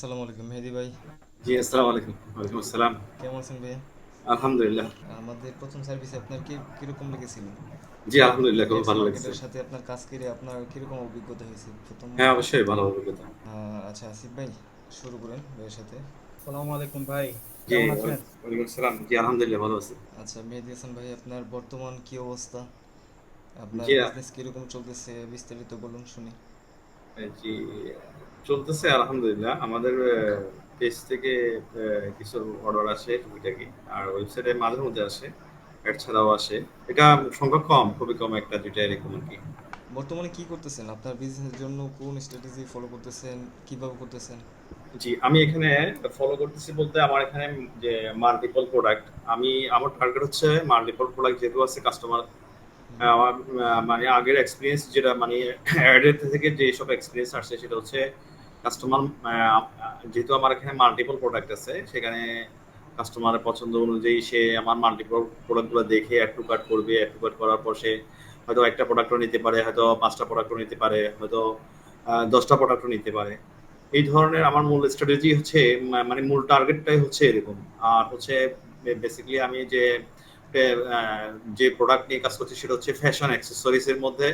আসসালামু আলাইকুম মেহেদি ভাই। জি, আসসালামু আলাইকুম। ওয়ালাইকুম আসসালাম। কেমন আছেন ভাইয়া? আলহামদুলিল্লাহ। আমাদের প্রথম সার্ভিসে আপনার কিরকম লেগেছিল? জি, আলহামদুলিল্লাহ খুবই এডস ভালো লাগছে। মার্কেটের সাথে আপনার কাজ করে আপনার কিরকম অভিজ্ঞতা হয়েছে প্রথম? হ্যাঁ, অবশ্যই ভালো অভিজ্ঞতা। আচ্ছা, আসিফ ভাই, শুরু করেন ভাইয়ের সাথে। আসসালামু আলাইকুম ভাই, জি, কেমন আছেন? ওয়ালাইকুম আসসালাম। জি, আলহামদুলিল্লাহ ভালো আছি। আচ্ছা মেহেদি হাসান ভাই, আপনার বর্তমান কি অবস্থা? আপনার জি, বিজনেস কিরকম চলতেছে বিস্তারিত বলুন শুনি। জি, চলতেছে আলহামদুলিল্লাহ। আমাদের পেজ থেকে কিছু অর্ডার আসে টুকিটাকি। আর ওয়েবসাইটে মাঝে মধ্যে আসে। অ্যাড ছাড়াও আসে। এটা সংখ্যা কম, খুবই কম, একটা দুইটা এরকম আরকি। বর্তমানে কি করতেছেন? আপনার বিজনেসের জন্য কোন স্ট্র্যাটেজি ফলো করতেছেন? কিভাবে করতেছেন? জি, আমি এখানে ফলো করতেছি বলতে আমার এখানে যে মাল্টিপল প্রোডাক্ট, আমার টার্গেট হচ্ছে মাল্টিপল প্রোডাক্ট যেহেতু আছে কাস্টমার। হুম। আমার মানে আগের এক্সপিরিয়েন্স যেটা মানে অ্যাডের থেকে যে সব এক্সপিরিয়েন্স আসছে সেটা হচ্ছে কাস্টমার, যেহেতু আমার এখানে মাল্টিপল প্রোডাক্ট আছে সেখানে কাস্টমারের পছন্দ অনুযায়ী সে আমার মাল্টিপল প্রোডাক্টগুলো দেখে অ্যাড টু কার্ট করবে। অ্যাড টু কার্ট করার পর সে হয়তো একটা প্রোডাক্টও নিতে পারে, হয়তো পাঁচটা প্রোডাক্টও নিতে পারে, হয়তো 10টা প্রোডাক্টও নিতে পারে। এই ধরনের আমার মূল স্ট্র্যাটেজি হচ্ছে, মানে মূল টার্গেটটাই হচ্ছে এরকম। আর হচ্ছে বেসিক্যালি আমি এ, আহ, যে প্রোডাক্ট নিয়ে কাজ করছি সেটা হচ্ছে ফ্যাশন অ্যাক্সেসরিজ এর মধ্যে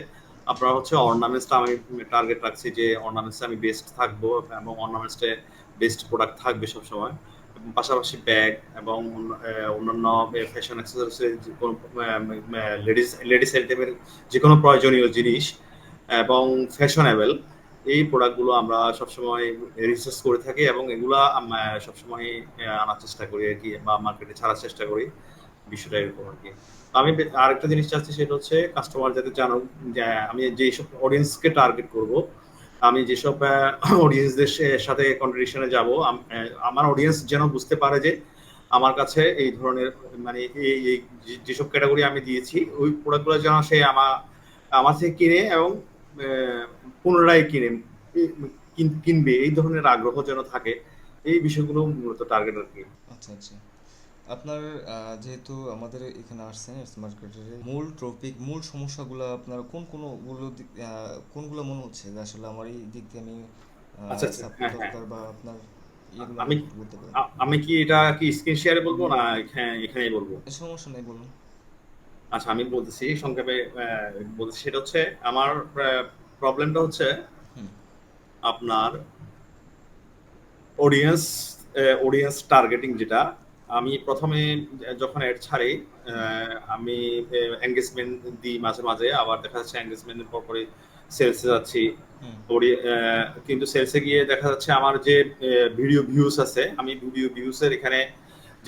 আপনার হচ্ছে অর্নামেন্টসটা আমি টার্গেট রাখছি যে অর্নামেন্টসে আমি বেস্ট থাকবো এবং অর্নামেন্টসে বেস্ট প্রোডাক্ট থাকবে সবসময়। এবং পাশাপাশি ব্যাগ এবং অন্যান্য ফ্যাশন অ্যাক্সেসরিজ যে কোনো লেডিস লেডিস আইটেমের যে কোনো প্রয়োজনীয় জিনিস এবং ফ্যাশনেবল এই প্রোডাক্টগুলো আমরা সবসময় রিসার্চ করে থাকি এবং এগুলা সবসময় আনার চেষ্টা করি আর কি, বা মার্কেটে ছাড়ার চেষ্টা করি। বিষয়টা এরকম আর কি। আমি আরেকটা জিনিস চাচ্ছি সেটা হচ্ছে কাস্টমার যাতে জানুক যে আমি যেসব অডিয়েন্সকে টার্গেট করব, আমি যেসব অডিয়েন্সদের সাথে কন্ট্রিবিউশনে যাব, আমার অডিয়েন্স যেন বুঝতে পারে যে আমার কাছে এই ধরনের মানে এই যেসব ক্যাটাগরি আমি দিয়েছি ওই প্রোডাক্টগুলো যেন সে আমার থেকে কিনে এবং আহ, পুনরায় কিনবে এই ধরনের আগ্রহ যেন থাকে। এই বিষয়গুলো মূলত টার্গেট আর কি। আচ্ছা আচ্ছা, আপনার যেহেতু আমাদের এখানে আসছেন এডস মার্কেটের মূল টপিক, মূল সমস্যাগুলো আপনার কোনগুলো মনে হচ্ছে যে আসলে আমার এই দিক দিয়ে আমি আচ্ছা আচ্ছা, সাপোর্ট হ্যাঁ হ্যাঁ। দরকার, বা আপনার আ- এগুলো আমি আমাকে একটু বলতে পারেন। আমি কি এটা কি স্ক্রিন শেয়ারে বলবো না এখানেই বলবো? সমস্যা নেই, বলুন। আচ্ছা, আমি বলতেছি সংক্ষেপে। বলতেছি সেটা হচ্ছে আমার প্রবলেমটা হচ্ছে হুম। আপনার অডিয়েন্স অডিয়েন্স টার্গেটিং যেটা আমি প্রথমে যখন অ্যাড ছাড়ি, হুম। আমি এঙ্গেজমেন্ট দিই মাঝে মাঝে, আবার দেখা যাচ্ছে এঙ্গেজমেন্টের পর পরে সেলসে যাচ্ছি। হুম। কিন্তু সেলসে গিয়ে দেখা যাচ্ছে আমার যে ভিডিও ভিউজ আছে, আমি ভিডিও ভিউজের এখানে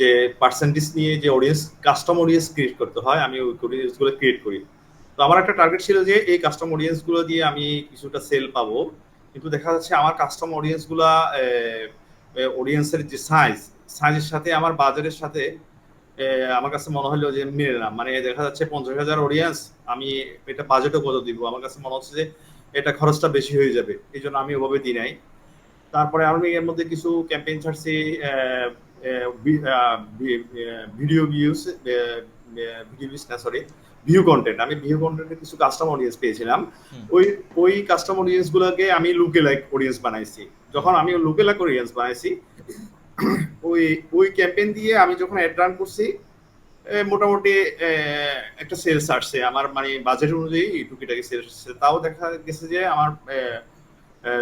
যে পার্সেন্টেজ নিয়ে যে অডিয়েন্স কাস্টম অডিয়েন্স ক্রিয়েট করতে হয় আমি ওই অডিয়েন্স গুলো ক্রিয়েট করি। তো আমার একটা টার্গেট ছিল যে এই কাস্টম অডিয়েন্স গুলো দিয়ে আমি কিছুটা সেল পাবো। কিন্তু দেখা যাচ্ছে আমার কাস্টম অডিয়েন্স গুলা অডিয়েন্সের যে সাইজের সাথে আমার বাজারের সাথে আমার কাছে মনে হলো যে মিলে না। মানে দেখা যাচ্ছে 50,000 অডিয়েন্স, আমি এটা বাজেটও কত দিব, আমার কাছে মনে হচ্ছে যে এটা খরচটা বেশি হয়ে যাবে, এই জন্য আমি ওভাবে দিই নাই। তারপরে আমি এর মধ্যে কিছু ক্যাম্পেইন ছাড়ছি, ভিডিও ভিউজ, ভিডিও ভিউজ না সরি, ভিউ কন্টেন্ট। আমি ভিউ কন্টেন্টে কিছু কাস্টম অডিয়েন্স পেয়েছিলাম। হুম। ওই ওই কাস্টম অডিয়েন্স গুলোকে আমি লুকে লাইক অডিয়েন্স বানাইছি। হুম। যখন আমি লুকে লাইক অডিয়েন্স বানাইছি, ওই ওই ক্যাম্পেইন দিয়ে আমি যখন অ্যাড রান করছি, মোটামুটি একটা সেলস আসছে আমার, মানে বাজেট অনুযায়ী টুকিটাকি সেলস আসছে। তাও দেখা গেছে যে আমার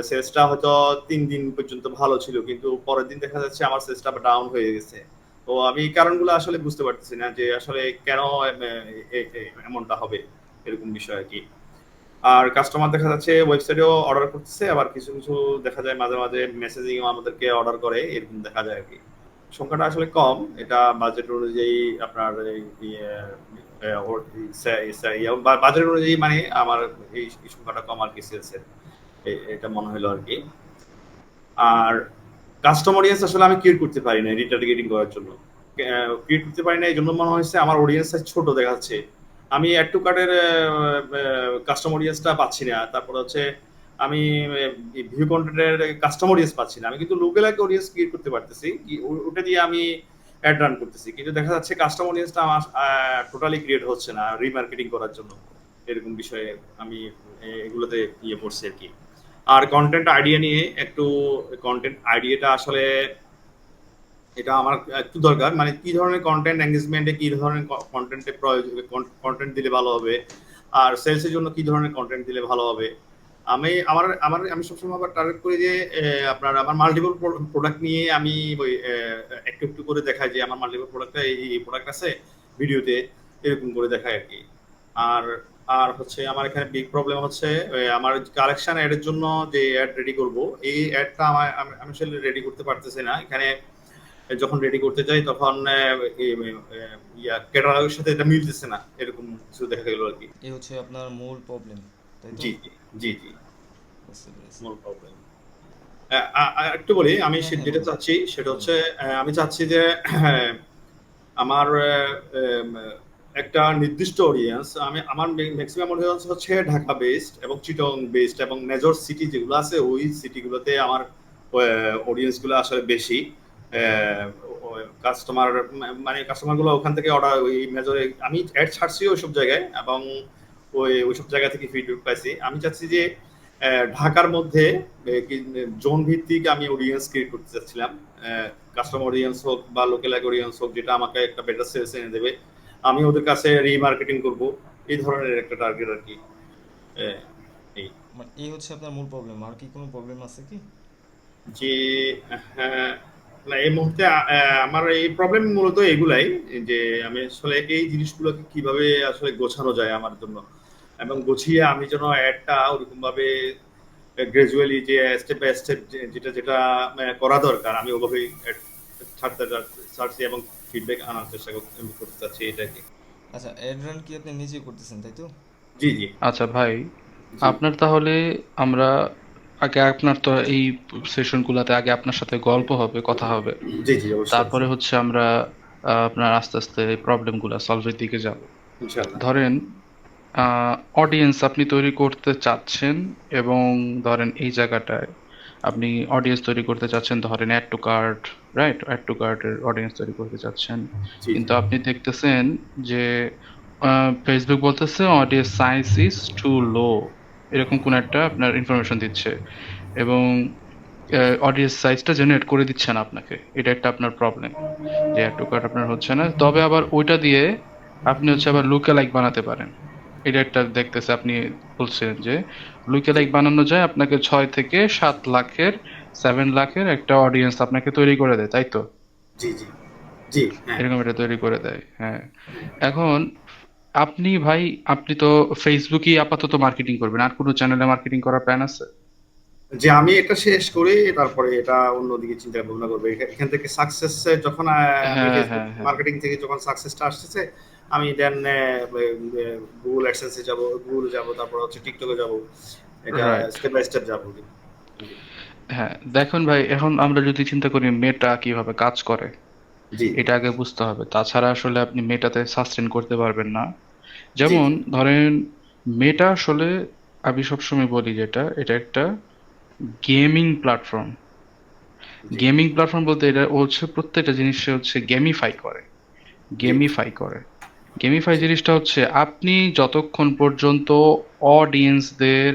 সেলসটা হয়তো 3 দিন পর্যন্ত ভালো ছিল, কিন্তু পরের দিন দেখা যাচ্ছে আমার সেলসটা ডাউন হয়ে গেছে। তো আমি এই কারণগুলো আসলে বুঝতে পারতেছি না যে আসলে কেন এমনটা হবে, এরকম বিষয় আর কি। আর কাস্টমার দেখা যাচ্ছে ওয়েবসাইটেও অর্ডার করতেছে, আবার কিছু কিছু দেখা যায় মাঝে মাঝে মেসেজিং আমাদেরকে অর্ডার করে, এরকম দেখা যায় আর কি। সংখ্যাটা আসলে কম, এটা বাজেট অনুযায়ী আপনার বাজেট অনুযায়ী মানে আমার এই সংখ্যাটা কম আর কি সেলসের, এটা মনে হলো আর কি। আর কাস্টম অডিয়েন্স আসলে আমি ক্রিয়েট করতে পারি না রিটার্গেটিং করার জন্য। ক্রিয়েট করতে পারি না এই জন্য মনে হয়েছে আমার অডিয়েন্স ছোট দেখা যাচ্ছে। আমি অ্যাড টু কার্টের কাস্টম অডিয়েন্সটা পাচ্ছি না। তারপর হচ্ছে আমি ভিউ কন্টেন্টের কাস্টম অডিয়েন্স পাচ্ছি না। আমি কিন্তু লোকাল একটা অডিয়েন্স ক্রিয়েট করতে পারতেছি, ওটা দিয়ে আমি অ্যাড রান করতেছি, কিন্তু দেখা যাচ্ছে কাস্টম অডিয়েন্সটা আমার টোটালি ক্রিয়েট হচ্ছে না রিমার্কেটিং করার জন্য। এরকম বিষয়ে আমি এগুলোতে ইয়ে পড়ছি আর কি। আর কন্টেন্ট আইডিয়া নিয়ে একটু, কন্টেন্ট আইডিয়াটা আসলে এটা আমার একটু দরকার, মানে কি ধরনের কন্টেন্ট এঙ্গেজমেন্টে কি ধরনের কন্টেন্টে কন্টেন্ট দিলে ভালো হবে, আর সেলসের জন্য কি ধরনের কন্টেন্ট দিলে ভালো হবে। আমি সবসময় আবার টার্গেট করি যে আপনার আমার মাল্টিপল প্রোডাক্ট নিয়ে আমি ওই একটু একটু করে দেখাই যে আমার মাল্টিপল প্রোডাক্টটা এই প্রোডাক্ট আছে ভিডিওতে, এরকম করে দেখাই আর কি। আর আর হচ্ছে আমার এখানে বিগ প্রবলেম হচ্ছে আমার কালেকশন অ্যাডের জন্য যে অ্যাড রেডি করব, এই অ্যাডটা আমি আসলে রেডি করতে পারতেছি না এখানে। যখন রেডি করতে যাই তখন ক্যাটালগের সাথে এটা মিলতেছে না, এরকম কিছু দেখা গেল আর কি। এই হচ্ছে আপনার মূল প্রবলেম, তাই তো? জি জি জি জি, বুঝতে পেরেছি। Small problem. একটু বলি, আমি হ্যাঁ হ্যাঁ যেটা বলুন চাচ্ছি সেটা বলুন। হচ্ছে আমি চাচ্ছি যে আমার একটা নির্দিষ্ট অডিয়েন্স, আমার ম্যাক্সিমাম অডিয়েন্স হচ্ছে ঢাকা বেসড এবং চিটং বেসড এবং মেজর সিটি যেগুলো আছে ওই সিটিগুলোতে আমার অডিয়েন্স গুলো আসলে বেশি। কাস্টমার মানে কাস্টমার গুলো ওখান থেকে অর্ডার, ওই মেজর আমি অ্যাড ছাড়ছি ওইসব জায়গায় এবং ওইসব জায়গা থেকে ফিডব্যাক পাইছি। আমি চাচ্ছি যে ঢাকার মধ্যে জোন ভিত্তিক আমি অডিয়েন্স ক্রিয়েট করতে চাচ্ছিলাম, কাস্টমার অডিয়েন্স হোক বা লোকাল অডিয়েন্স হোক, যেটা আমাকে একটা বেটার সেলস এনে দেবে, আমি ওদের কাছে রিমার্কেটিং করব, এই ধরনের একটা টার্গেট আর কি। আহ, এই মানে এই হচ্ছে আপনার মূল প্রবলেম, আর কি কোনো প্রবলেম আছে কি? যে হ্যাঁ, না এই মুহূর্তে আমার এই প্রবলেম মূলত এগুলাই, যে আমি আসলে এই জিনিসগুলোকে কিভাবে আসলে গোছানো যায় আমার জন্য, এবং গুছিয়ে আমি যেন অ্যাডটা ওরকম ভাবে গ্রাজুয়ালি যে স্টেপ বাই স্টেপ যেটা যেটা করা দরকার আমি ওভাবেই ছাড়তে ছাড়ছি এবং ফিডব্যাক আনার চেষ্টা করতে চাচ্ছি, এটা কি। আচ্ছা, অ্যাড রান কি আপনি নিজে করতেছেন, তাই তো? জি জি আচ্ছা ভাই, জি আপনার তাহলে আমরা আগে আপনার তো এই সেশনগুলোতে আগে আপনার সাথে গল্প হবে, কথা হবে। জি জি, অবশ্যই তারপরে অবশ্যই। হচ্ছে আমরা আপনার আস্তে আস্তে এই প্রবলেমগুলো সলভের দিকে যাব। ইনশাল্লাহ। ধরেন অডিয়েন্স আপনি তৈরি করতে চাচ্ছেন, এবং ধরেন এই জায়গাটায় আপনি অডিয়েন্স তৈরি করতে চাচ্ছেন, ধরেন add to cart, right? Add to কার্টের অডিয়েন্স তৈরি করতে চাচ্ছেন, জি জি কিন্তু আপনি দেখতেছেন যে ফেসবুক বলতেছে audience size is to low, এরকম কোন একটা আপনার ইনফরমেশন দিচ্ছে, এবং অডিয়েন্স সাইজটা জেনারেট করে দিচ্ছে না আপনাকে। এটা একটা আপনার প্রবলেম, যে অ্যাড টু কার্ট আপনার হচ্ছে না। তবে আবার ওইটা দিয়ে আপনি হচ্ছে আবার লুকে লাইক বানাতে পারেন। এটা একটা দেখতেছে, আপনি বলছেন যে লুকে লাইক বানানো যায়, আপনাকে 6 থেকে 7 লাখের 7 লাখের একটা অডিয়েন্স আপনাকে তৈরি করে দেয়, তাই তো? জি জি জি, হ্যাঁ এরকম এটা তৈরি করে দেয়, হ্যাঁ। এখন আপনি ভাই, আপনি তো ফেসবুকই আপাতত মার্কেটিং করবেন, আর কোনো চ্যানেলে মার্কেটিং করার প্ল্যান আছে? যে আমি এটা শেষ করে তারপরে এটা অন্যদিকে চিন্তা ভাবনা করবো। এখান থেকে সাকসেস যখন আমি হ্যাঁ ফেসবুক হ্যাঁ হ্যাঁ, মার্কেটিং থেকে যখন সাকসেসটা আসতেছে, আমি দেন গুগল অ্যাডসেন্সে যাব, গুগলে যাব, তারপর হচ্ছে টিকটকে যাব, এটা রাইট। স্টেপ বাই স্টেপ যাবো। হ্যাঁ, দেখুন ভাই, এখন আমরা যদি চিন্তা করি মেটা কিভাবে কাজ করে, জি এটা আগে বুঝতে হবে। তাছাড়া আসলে আপনি মেটাতে সাস্টেন করতে পারবেন না। জি যেমন ধরেন, মেটা আসলে, আমি সবসময় বলি যেটা, এটা একটা গেমিং প্ল্যাটফর্ম। জি গেমিং প্ল্যাটফর্ম বলতে এটা ও হচ্ছে প্রত্যেকটা জিনিস হচ্ছে গেমিফাই করে, জি গেমিফাই করে। গেমিফাই জিনিসটা হচ্ছে আপনি যতক্ষণ পর্যন্ত অডিয়েন্সদের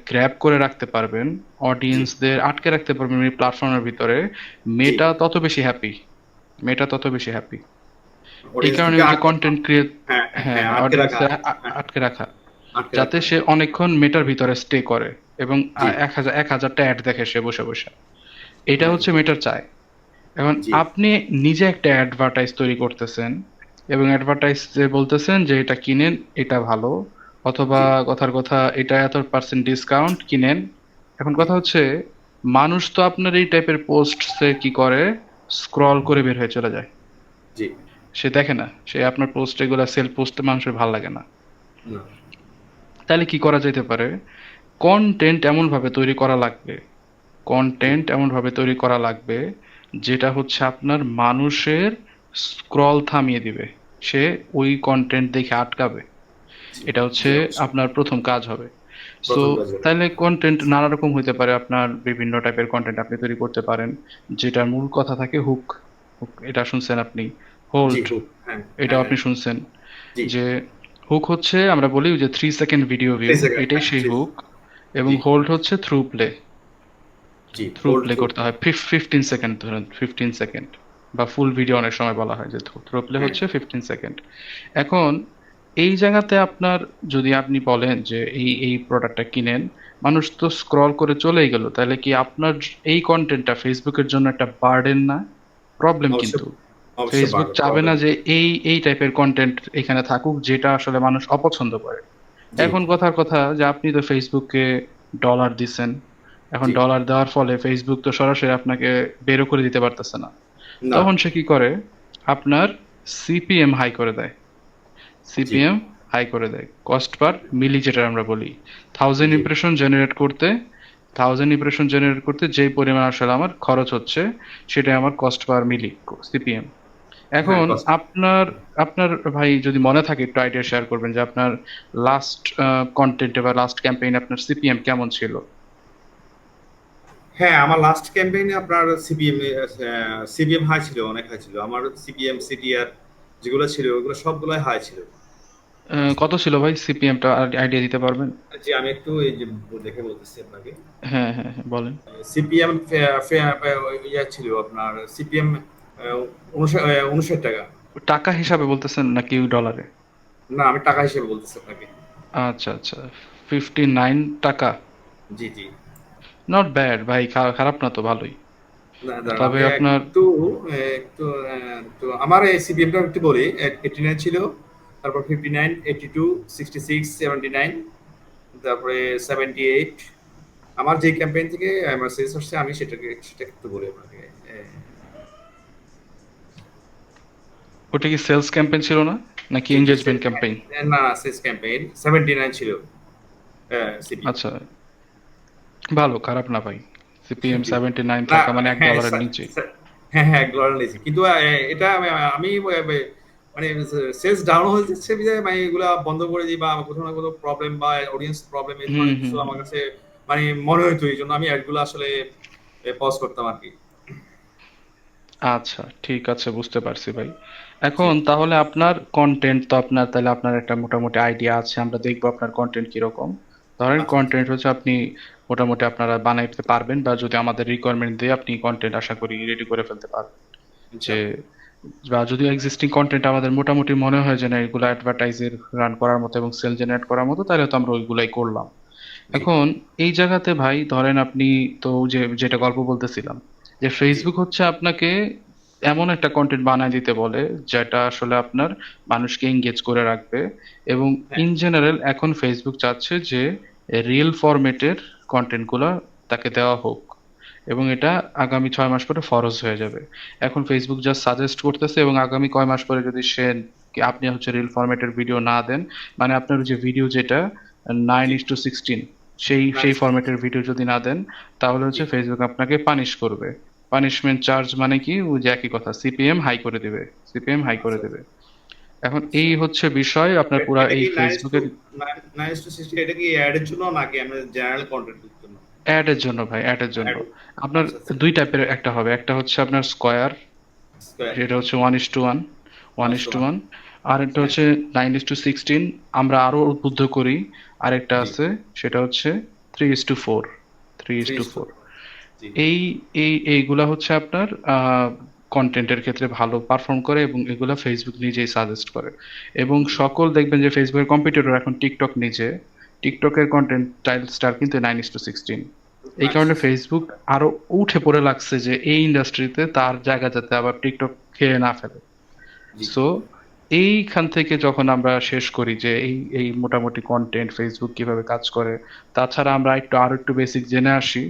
গ্র্যাব করে রাখতে পারবেন, জি অডিয়েন্সদের আটকে রাখতে পারবেন এই প্ল্যাটফর্মের ভিতরে, জি, মেটা তত বেশি হ্যাপি, মেটা তত বেশি হ্যাপি। এই কারণে অডিয়েন্সকে ওই যে কন্টেন্ট ক্রিয়েট, হ্যাঁ হ্যাঁ হ্যাঁ, হ্যাঁ, আটকে রাখা। অডিয়েন্সে হ্যাঁ, আটকে রাখা, আটকে যাতে রাখা। সে অনেকক্ষণ মেটার ভিতরে স্টে করে, এবং জি 1,000টা অ্যাড দেখে সে বসে বসে। এটা হ্যাঁ হচ্ছে মেটার চায়। এখন জি আপনি নিজে একটা অ্যাডভার্টাইজ তৈরি করতেছেন, এবং অ্যাডভার্টাইজ বলতেছেন যে এটা কিনেন, এটা ভালো, অথবা জি কথার কথা এটা এত পার্সেন্ট ডিসকাউন্ট কিনেন। এখন কথা হচ্ছে, মানুষ তো আপনার এই টাইপের পোস্টসে কি করে, স্ক্রল করে বের হয়ে চলে যায়, জি, সে দেখে না, সে আপনার পোস্ট, এগুলা সেল পোস্টে মানুষের ভালো লাগে না। না তাহলে কি করা যেতে পারে? কন্টেন্ট এমন ভাবে তৈরি করা লাগবে, জি কন্টেন্ট এমন ভাবে তৈরি করা লাগবে যেটা হচ্ছে আপনার মানুষের স্ক্রল থামিয়ে দিবে, সে ওই কন্টেন্ট দেখে আটকাবে। জি এটা জি, হচ্ছে অবশ্যই আপনার প্রথম কাজ হবে। সো প্রথম কাজ হবে। তাহলে কন্টেন্ট নানা রকম হইতে পারে, আপনার বিভিন্ন টাইপের কন্টেন্ট আপনি তৈরি করতে পারেন, যেটার মূল কথা থাকে হুক। হুক এটা শুনছেন আপনি, জি হোল্ড, খুব, হ্যাঁ হ্যাঁ এটাও হ্যাঁ, আপনি শুনছেন। জি যে হুক হচ্ছে, আমরা বলি যে 3 সেকেন্ড ভিডিও 3 ভিউ, সেকেন্ড, এটাই হ্যাঁ সেই জি হুক। এবং জি হোল্ড হচ্ছে থ্রু প্লে। জি থ্রু হোল্ড প্লে করতে হয় 15 সেকেন্ড, ধরেন 15 সেকেন্ড, বা ফুল ভিডিও অনেক সময় বলা হয় যে থ্রু প্লে হ্যাঁ হচ্ছে 15 সেকেন্ড। এখন এই জায়গাতে আপনার, যদি আপনি বলেন যে এই প্রোডাক্টটা কিনেন, মানুষ তো স্ক্রল করে চলেই গেল, তাহলে কি আপনার এই কন্টেন্টটা ফেসবুকের জন্য একটা বার্ডেন না? প্রবলেম অবশ্যই কিন্তু। অবশ্যই ফেসবুক চাবে প্রবলেম। না যে এই টাইপের কন্টেন্ট এখানে থাকুক যেটা আসলে মানুষ অপছন্দ করে। জি এখন কথার কথা যে আপনি তো ফেসবুককে ডলার দিচ্ছেন, এখন জি ডলার দেওয়ার ফলে ফেসবুক তো সরাসরি আপনাকে বেরও করে দিতে পারতেছে না। না তখন সে কি করে, আপনার সিপিএম হাই করে দেয়। জি সিপিএম হাই করে দেয়, কস্ট পার মিলি যেটা আমরা বলি। থাউজেন্ড জি ইমপ্রেশন জেনারেট করতে, যে পরিমাণ আসলে আমার খরচ হচ্ছে, সেটা আমার কস্ট পার মিলি, সিপিএম। হ্যাঁ এখন কষ্ট। আপনার আপনার ভাই যদি মনে থাকে একটু আইডিয়া শেয়ার করবেন যে আপনার লাস্ট কন্টেন্টে বা লাস্ট ক্যাম্পেইন আপনার সিপিএম কেমন ছিল? হ্যাঁ আমার লাস্ট ক্যাম্পেইনে আপনার সিপিএম হাই ছিল, অনেক হাই ছিল আমার সিপিএম সিটিআর যেগুলো ছিল ওগুলো সবগুলোই হাই ছিল। কত ছিল ভাই সিপিএমটা, আইডিয়া দিতে পারবেন? জি আমি একটু এই যে দেখে বলতেছি আপনাকে। হ্যাঁ হ্যাঁ হ্যাঁ, বলেন। সিপিএম ইয়া ছিল আপনার সিপিএম 59 টাকা। টাকা হিসাবে বলতেছেন নাকি ডলারে? না আমি টাকা হিসেবে বলতেছি আপনাকে। আচ্ছা আচ্ছা, 59 টাকা। জি জি। নট ব্যাড ভাই, খারাপ না তো, ভালোই। না দাঁড়ান তবে আমি আপনার একটু আমার এই সিপিএমটা একটু বলি। 89 ছিল, তারপর 59, 82, 66, 79, তারপরে 78। আমার যে ক্যাম্পেইন থেকে আমার সেলস আসছে আমি সেটা একটু বলি আপনাকে। ওটা কি সেলস ক্যাম্পেইন ছিল না, নাকি জি জি এনগেজমেন্ট ক্যাম্পেইন? না না সেলস ক্যাম্পেইন 79 ছিল সিপিএম। আচ্ছা, ভালো, খারাপ না ভাই। CPM thank you. 79 না টাকা মানে হ্যাঁ $1 নিচে। হ্যাঁ হ্যাঁ ডলার নিয়েছি কিন্তু এটা আমি মানে সেলস ডাউন হয়ে যাচ্ছে বিধায় মানে এগুলা বন্ধ করে দিই বা কোথাও না কোথাও প্রবলেম বা অডিয়েন্স প্রবলেম এই হুম ধরনের কিছু হুম আমার হুম। কাছে মানে মনে হইতো, এই জন্য আমি অ্যাডগুলো আসলে পজ করতাম আর কি। আচ্ছা ঠিক আছে, বুঝতে পারছি ভাই। জি এখন তাহলে আপনার কন্টেন্ট তো আপনার, তাহলে আপনার একটা মোটামুটি আইডিয়া আছে, আমরা দেখবো আপনার কন্টেন্ট কিরকম। ধরেন আচ্ছা আচ্ছা কন্টেন্ট হচ্ছে আপনি মোটামুটি আপনারা বানাইতে পারবেন, বা যদি আমাদের রিকোয়ারমেন্ট দিয়ে আপনি কন্টেন্ট আশা করি রেডি করে ফেলতে পারবেন। যে, ইনশাআল্লাহ। বা যদি এক্সিস্টিং কন্টেন্ট আমাদের মোটামুটি মনে হয় যে না এগুলো অ্যাডভার্টাইজের রান করার মতো এবং সেল জেনারেট করার মতো, তাহলে তো আমরা ওইগুলাই করলাম। জি এখন এই জায়গাতে ভাই ধরেন আপনি, তো যেটা গল্প বলতেছিলাম, যে জি ফেসবুক হচ্ছে আপনাকে এমন একটা কন্টেন্ট বানায় দিতে বলে যেটা আসলে আপনার মানুষকে এঙ্গেজ করে রাখবে। এবং হ্যাঁ ইন জেনারেল এখন ফেসবুক চাচ্ছে যে রিয়েল ফরম্যাটের কন্টেন্ট গুলা তাকে দেওয়া হোক, এবং এটা আগামী 6 মাস পরে ফরজ হয়ে যাবে। এখন ফেসবুক জাস্ট সাজেস্ট করতেছে, এবং আগামী কয় মাস পরে যদি সে, কি আপনি হচ্ছে রিল ফরম্যাটের ভিডিও না দেন, মানে আপনার যে ভিডিও যেটা nine G is to sixteen সেই ফরম্যাটের ভিডিও যদি না দেন, তাহলে জি হচ্ছে ফেসবুক আপনাকে পানিশ করবে। পানিশমেন্ট চার্জ মানে কি, ওই যে একই কথা, সিপিএম হাই করে দিবে, সিপিএম হাই করে আচ্ছা দেবে। এখন আচ্ছা। এই হচ্ছে বিষয় আপনার পুরা এটা এই কি 9:2 ফেসবুকের। 9:60 এটা কি অ্যাড এর জন্য নাকি আমাদের জেনারেল কন্টেন্টের জন্য? অ্যাড এর জন্য ভাই, অ্যাড এর জন্য। অ্যাড। আপনার আচ্ছা আচ্ছা। দুই টাইপের একটা হবে, একটা হচ্ছে আপনার স্কোয়ার, স্কয়ার সেটা হচ্ছে 1:1, ওয়ান ইস টু 1:1। ওয়ান আর একটা হ্যাঁ হচ্ছে 9:16। আমরা আরো উদ্বুদ্ধ করি, আরেকটা জি আছে, সেটা হচ্ছে 3:4, 3:4। 3:4। জি এই এইগুলা হচ্ছে আপনার কন্টেন্টের ক্ষেত্রে ভালো পারফর্ম করে, এবং এগুলা ফেসবুক নিজেই সাজেস্ট করে। এবং জি সকল দেখবেন যে ফেসবুকের কম্পিটিটর এখন টিকটক নিজে, টিকটকের কন্টেন্ট স্টার কিন্তু 9:16। এই কারণে 9:16। ফেসবুক আরো উঠে পড়ে লাগছে যে এই ইন্ডাস্ট্রিতে তার জায়গা যাতে আবার টিকটক খেয়ে না ফেলে। জি সো এইখান থেকে যখন আমরা শেষ করি যে এই এই মোটামুটি কন্টেন্ট ফেসবুক কিভাবে কাজ করে, তাছাড়া আমরা আরো একটু বেসিক জেনে আসি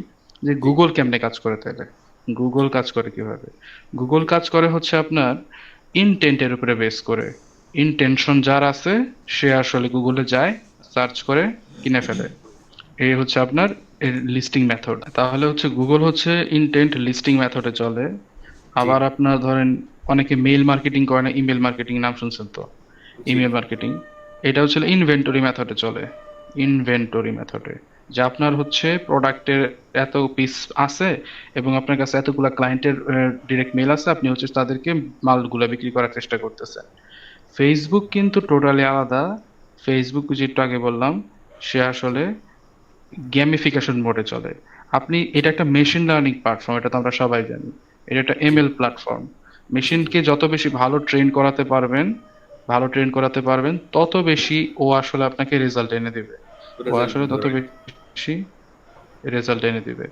যে জি গুগল কেমনে কাজ করে তাহলে। গুগল জি কাজ করে কিভাবে? গুগল কাজ করে হচ্ছে আপনার ইনটেন্টের উপরে বেস করে। ইনটেনশন যার আছে সে আসলে গুগলে যায়, সার্চ করে, কিনে ফেলে। এই হচ্ছে আপনার লিস্টিং মেথড। তাহলে হচ্ছে গুগল হচ্ছে ইনটেন্ট লিস্টিং মেথডে চলে। জি আবার আপনার ধরেন অনেকে মেইল মার্কেটিং করে না, ইমেল মার্কেটিং নাম শুনছেন তো? জি ইমেল মার্কেটিং, এটা হচ্ছে ইনভেন্টরি মেথডে চলে। ইনভেন্টরি মেথডে, যে আপনার হচ্ছে প্রোডাক্টের এত পিস আছে, এবং আপনার কাছে এতগুলা ক্লায়েন্টের ডিরেক্ট মেল আছে, আপনি হচ্ছে তাদেরকে মালগুলা বিক্রি করার চেষ্টা করতেছেন। ফেসবুক কিন্তু টোটালি আলাদা। ফেসবুক যে একটু আগে বললাম, সে আসলে গেমিফিকেশন মোডে চলে। এটা একটা মেশিন লার্নিং প্ল্যাটফর্ম, এটা তো আমরা সবাই জানি। এটা একটা জি এমএল প্ল্যাটফর্ম। জি জি মেশিনকে যত বেশি ভালো ট্রেন করাতে পারবেন তত বেশি ও আসলে আপনাকে রেজাল্ট এনে দিবে। ও রেজাল্ট আসলে দিতে তত রাইট। বেশি রেজাল্ট এনে দিবে।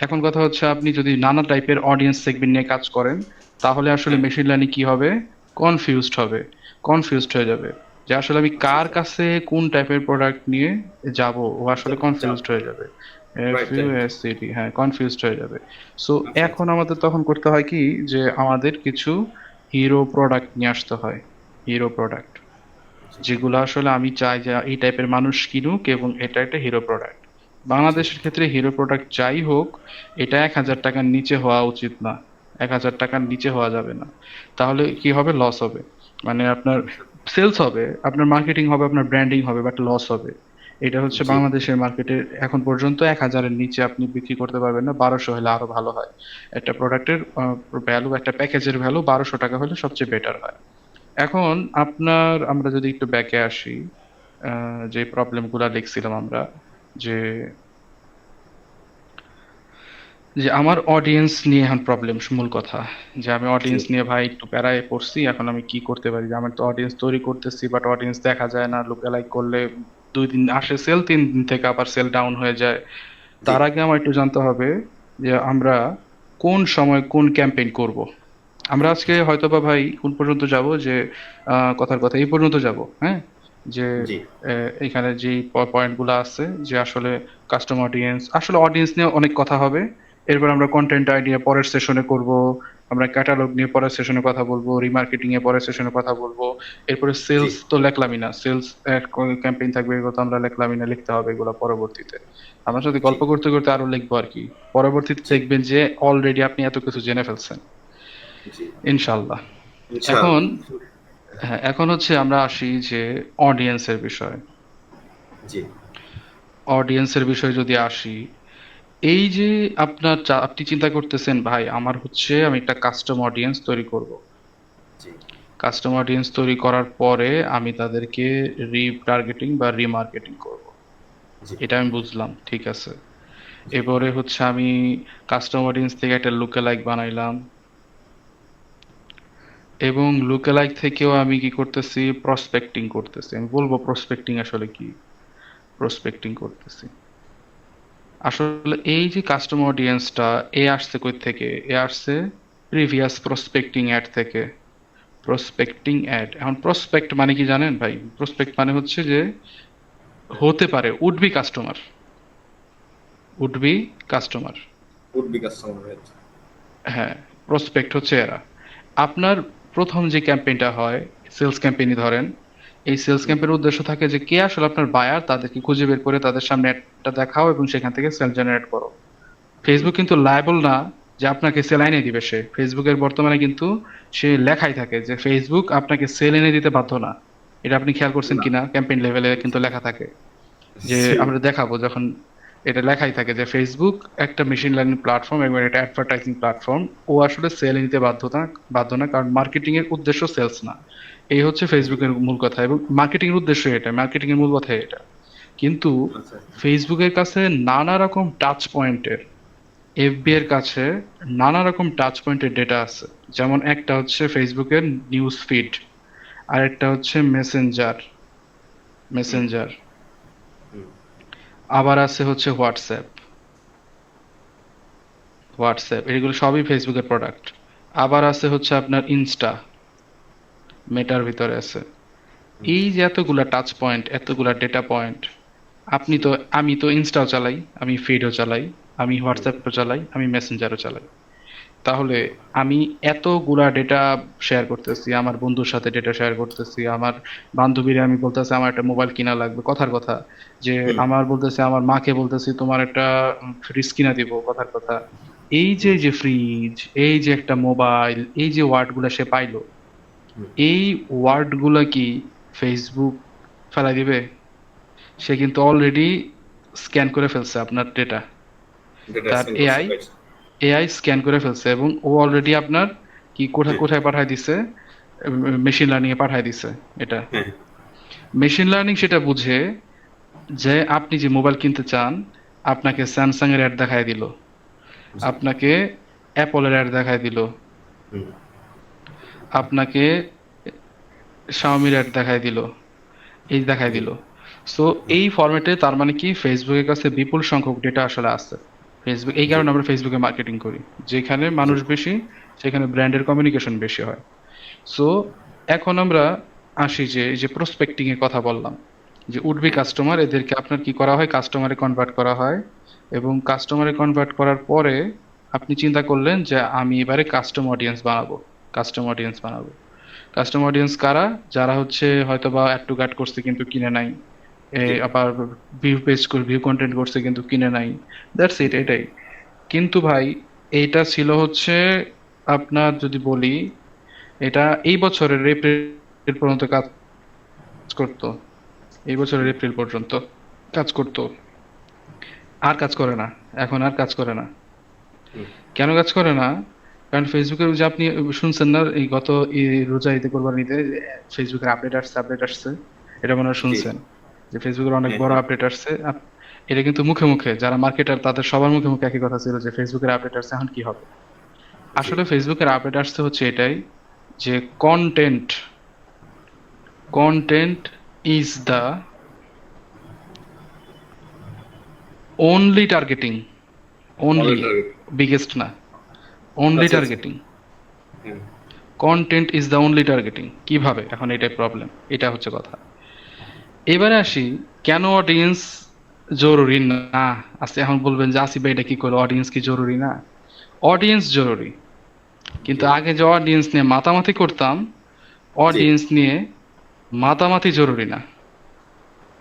এখন কথা হচ্ছে, আপনি যদি নানা টাইপের অডিয়েন্স সেগমেন্ট নিয়ে কাজ করেন, তাহলে আসলে হ্যাঁ মেশিন লার্নিং কি হবে, কনফিউজড হবে, কনফিউজড হয়ে যাবে যে আসলে আমি আচ্ছা কার আচ্ছা কাছে কোন টাইপের প্রোডাক্ট নিয়ে যাব। ও আসলে যাব কনফিউজড হয়ে যাবে। রাইট রাইট FUSCD, হ্যাঁ, কনফিউজড হয়ে যাবে। সো আচ্ছা এখন আচ্ছা আমাদের তখন করতে হয় কি, যে আমাদের কিছু হিরো প্রোডাক্ট নিয়ে আসতে হয়। হিরো প্রোডাক্ট জি যেগুলো আসলে আমি চাই যে এই টাইপের মানুষ কিনুক, এবং এটা একটা হিরো প্রোডাক্ট। জি বাংলাদেশের ক্ষেত্রে হিরো প্রোডাক্ট যাই হোক, এটা 1,000 টাকার নিচে হওয়া উচিত না। 1,000 টাকার নিচে হওয়া যাবে না। তাহলে কি হবে, লস হবে। মানে আপনার আচ্ছা সেলস হবে, আপনার মার্কেটিং হবে, আপনার ব্র্যান্ডিং হবে, বাট লস হবে। এটা হচ্ছে জি বাংলাদেশের মার্কেটে এখন পর্যন্ত 1,000-এর নিচে আপনি বিক্রি করতে পারবেন না। 1,200 হলে আরো ভালো হয়। একটা প্রোডাক্টের ভ্যালু, একটা প্যাকেজের ভ্যালু 1,200 টাকা হলে সবচেয়ে বেটার হয়। এখন আমরা যদি একটু ব্যাকে আসি, যে প্রবলেমগুলা দেখছিলাম আমরা, যে যে আমার অডিয়েন্স নিয়ে এখন প্রবলেম, মূল কথা, যে আমি জি অডিয়েন্স নিয়ে ভাই একটু প্যারায় পড়ছি। এখন আমি কি করতে পারি, যে আমার তো অডিয়েন্স তৈরি করতেছি, বাট অডিয়েন্স দেখা যায় না। লুকে লাইক করলে 2 দিন আসে সেল, 3 দিন থেকে আবার সেল ডাউন হয়ে যায়। জি তার আগে আমার একটু জানতে হবে যে আমরা কোন সময় কোন ক্যাম্পেইন করব। আমরা আজকে জি হয়তোবা ভাই কোন পর্যন্ত যাব, যে কথার কথা এই পর্যন্ত যাব, হ্যাঁ, যে জি এখানে যে পয়েন্টগুলো আছে, যে আসলে আসলে অডিয়েন্স নিয়ে অনেক কথা হবে। এরপর আমরা কন্টেন্ট আইডিয়া পরের সেশনে করব। আমরা ক্যাটালগ নিয়ে পরের সেশনে কথা বলবো, রিমার্কেটিং এ পরের সেশনে কথা বলবো। এরপরে জি সেলস তো লেখলামই না, সেলস ক্যাম্পেইন থাকবে, এগুলো তো আমরা লেখলামই না, লিখতে হবে এগুলো পরবর্তীতে। আমরা যদি জি গল্প করতে করতে আরো লিখবো আর কি। পরবর্তীতে জি দেখবেন যে অলরেডি আপনি এত কিছু জেনে ফেলছেন, জি ইনশাল্লাহ। এখন, ইনশাআল্লাহ হ্যাঁ, এখন হচ্ছে আমরা আসি যে অডিয়েন্সের বিষয়। জি অডিয়েন্সের বিষয়ে যদি আসি, এই যে আপনি চিন্তা করতেছেন, ভাই আমার হচ্ছে আমি একটা কাস্টম অডিয়েন্স তৈরি করব। জি কাস্টম অডিয়েন্স তৈরি করার পরে আমি তাদেরকে রিটার্গেটিং বা রিমার্কেটিং করব। জি এটা আমি বুঝলাম, ঠিক আছে। এবারে হচ্ছে আমি কাস্টম অডিয়েন্স থেকে একটা লুকালাইক বানাইলাম, এবং লুকালাইক থেকেও আমি কি করতেছি, প্রসপেক্টিং করতেছি। আমি বলবো প্রসপেক্টিং আসলে কি। প্রসপেক্টিং করতেছি আসলে এই যে কাস্টম অডিয়েন্সটা, এ আসছে কই থেকে, এ আসছে প্রিভিয়াস প্রসপেক্টিং অ্যাড থেকে। প্রসপেক্টিং অ্যাড, এখন প্রসপেক্ট মানে কি জানেন ভাই? প্রসপেক্ট মানে হচ্ছে যে হতে পারে would be customer, would be customer. Would be customer right হ্যাঁ, প্রসপেক্ট হচ্ছে এরা। আপনার প্রথম যে ক্যাম্পেইনটা হয়, সেলস ক্যাম্পেইনই ধরেন। এই সেলস ক্যাম্পের উদ্দেশ্য থাকে যে কে আসলে আপনার বায়ার, তাদেরকে খুঁজে বের করে তাদের সামনে একটা দেখাও, এবং সেখান থেকে সেল জেনারেট করো। ফেসবুক কিন্তু লায়াবল না যে আপনাকে সেল এনে দিবে। ফেসবুকের বর্তমানে কিন্তু সে লেখাই থাকে যে ফেসবুক আপনাকে সেল এনে দিতে বাধ্য না। এটা আপনি খেয়াল করছেন না কিনা, ক্যাম্পেইন লেভেলে কিন্তু লেখা থাকে যে জি আমরা দেখাবো যখন, এটা লেখাই থাকে যে ফেসবুক একটা মেশিন লার্নিং প্ল্যাটফর্ম এবং এটা অ্যাডভার্টাইজিং প্ল্যাটফর্ম। ও আসলে সেল নিতে বাধ্য না, কারণ মার্কেটিং এর উদ্দেশ্য সেলস না। এই হচ্ছে জি ফেসবুকের মূল কথা, এবং মার্কেটিং এর উদ্দেশ্য এটা, মার্কেটিং এর মূল কথা এটা। কিন্তু আচ্ছা ফেসবুকের কাছে নানা রকম টাচ পয়েন্টের, এফবি এর কাছে নানা রকম টাচ পয়েন্টের ডেটা আছে। যেমন একটা হচ্ছে ফেসবুকের নিউজ ফিড, আর একটা হচ্ছে হুম মেসেঞ্জার, হুম আবার আছে হচ্ছে হোয়াটসঅ্যাপ, এগুলো সবই ফেসবুকের প্রোডাক্ট। আবার আছে হচ্ছে আপনার ইনস্টা, মেটার ভিতরে আছে। হুম এই যে এতগুলা টাচ পয়েন্ট, এতগুলা ডেটা পয়েন্ট, আমি তো ইনস্টাও চালাই, আমি ফিডও চালাই, আমি হুম হোয়াটসঅ্যাপও চালাই, আমি মেসেঞ্জারও চালাই। তাহলে জি আমি এতগুলা ডেটা শেয়ার করতেছি, আমার বন্ধুর সাথে ডেটা শেয়ার করতেছি, আমার বান্ধবীরা আমি বলতেছি আমার একটা মোবাইল কিনা লাগবে, কথার কথা, যে হুম আমার বলতেছে, আমার মাকে বলতেছি তোমার একটা ফ্রিজ কিনা দিব, কথার কথা। এই যে হুম যে ফ্রিজ, এই যে একটা মোবাইল, এই যে ওয়ার্ড গুলা সে পাইলো, হুম এই ওয়ার্ড গুলা কি ফেসবুক ফেলাই দিবে? সে কিন্তু অলরেডি স্ক্যান করে ফেলছে আপনার ডেটা। ডেটা তার স্ক্যান করছে এআই রাইট এআই স্ক্যান করে ফেলছে, এবং ও অলরেডি আপনার কি কোথায় হ্যাঁ কোথায় পাঠায় দিছে, মেশিন লার্নিং এ পাঠায় দিছে এটা। হ্যাঁ মেশিন লার্নিং সেটা বুঝে যে আপনি যে মোবাইল কিনতে চান, আপনাকে স্যামসাং এর অ্যাড দেখায় দিল, জি। আপনাকে অ্যাপলের অ্যাড দেখায় দিল, হুম। আপনাকে শাওমির অ্যাড দেখায় দিল, এই দেখায় জি। দিল। সো এই ফরম্যাটে তার মানে কি ফেসবুকের কাছে বিপুল সংখ্যক ডেটা আসলে আছে। ফেসবুক এই জি। কারণে আমরা ফেসবুকে মার্কেটিং করি, যেখানে জি। মানুষ বেশি সেখানে ব্র্যান্ডের কমিউনিকেশন বেশি হয়। সো এখন আমরা আসি যে এই যে প্রসপেক্টিং এর কথা বললাম, যে উডবি হুম। কাস্টমার এদেরকে আপনার কি করা হয়, কাস্টমারে কনভার্ট করা হয়। এবং কাস্টমারে কনভার্ট করার পরে আপনি চিন্তা করলেন যে আমি এবারে কাস্টম অডিয়েন্স বানাবো। কাস্টম অডিয়েন্স বানাবো, কাস্টম অডিয়েন্স কারা? যারা হচ্ছে হয়তো বা অ্যাড টু কার্ট করছে কিন্তু কিনে নাই, জি। আবার ভিউ পেজ ভিউ কন্টেন্ট করছে কিন্তু কিনে নাই। দ্যাটস ইট, জি। এটাই। কিন্তু ভাই এইটা ছিল হচ্ছে আপনার যদি বলি, এটা এই বছরের এপ্রিল পর্যন্ত কাজ করতো, এই বছরের হুম। এপ্রিল পর্যন্ত কাজ করতো। আর কাজ করে না, এখন আর কাজ করে না। হুম। কেন কাজ করে না? কারণ ফেসবুকের যে আপনি শুনছেন না এই গত রোজা ঈদে কোরবানি ঈদে ফেসবুকের আপডেট আসছে, এটা মনে হয় জি। শুনছেন যে ফেসবুকের অনেক হ্যাঁ, বড় হ্যাঁ। আপডেট আসছে। এটা কিন্তু মুখে মুখে যারা মার্কেটার তাদের সবার মুখে মুখে একই কথা ছিল যে ফেসবুকের আপডেট আসছে, এখন কি হবে? জি। আসলে ফেসবুকের আপডেট আসছে হচ্ছে এটাই, যে content content is the only targeting, অনেক ওনলি, টার্গেট। বিগেস্ট না, অনলি আচ্ছা, আচ্ছা। টার্গেটিং। হ্যাঁ। Content is the only targeting. কিভাবে? এখন এটাই প্রবলেম, এটা হচ্ছে কথা। এবারে আসি, কেন অডিয়েন্স জরুরি না? আজকে এখন বলবেন যে আসিফ ভাই এটা কি করলো, অডিয়েন্স কি জরুরি না? অডিয়েন্স জরুরি, কিন্তু জি। আগে যে অডিয়েন্স নিয়ে মাতামাতি করতাম, জি। অডিয়েন্স নিয়ে মাতামাতি জরুরি না।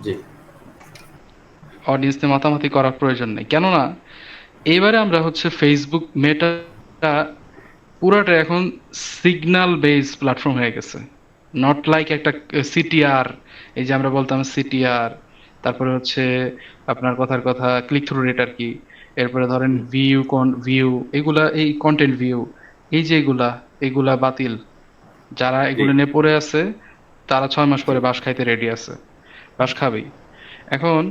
জি। অডিয়েন্স নিয়ে মাতামাতি করার প্রয়োজন নেই, কেননা এবারে আমরা হচ্ছে ফেসবুক মেটা পুরাটা এখন সিগন্যাল বেস প্ল্যাটফর্ম হয়ে গেছে। নট লাইক একটা সিটিআর, এই যে আমরা বলতাম সিটিআর, তারপরে হচ্ছে আপনার কথার কথা ক্লিক থ্রু রেট আর কি, এরপরে ধরেন হুম। ভিউ, এগুলা এই কন্টেন্ট ভিউ, এই যে এগুলা, এগুলা বাতিল। যারা জি। এগুলো নিয়ে পড়ে আছে তারা 6 মাস জি। পরে বাঁশ খাইতে রেডি আছে, বাঁশ খাবেই। এখন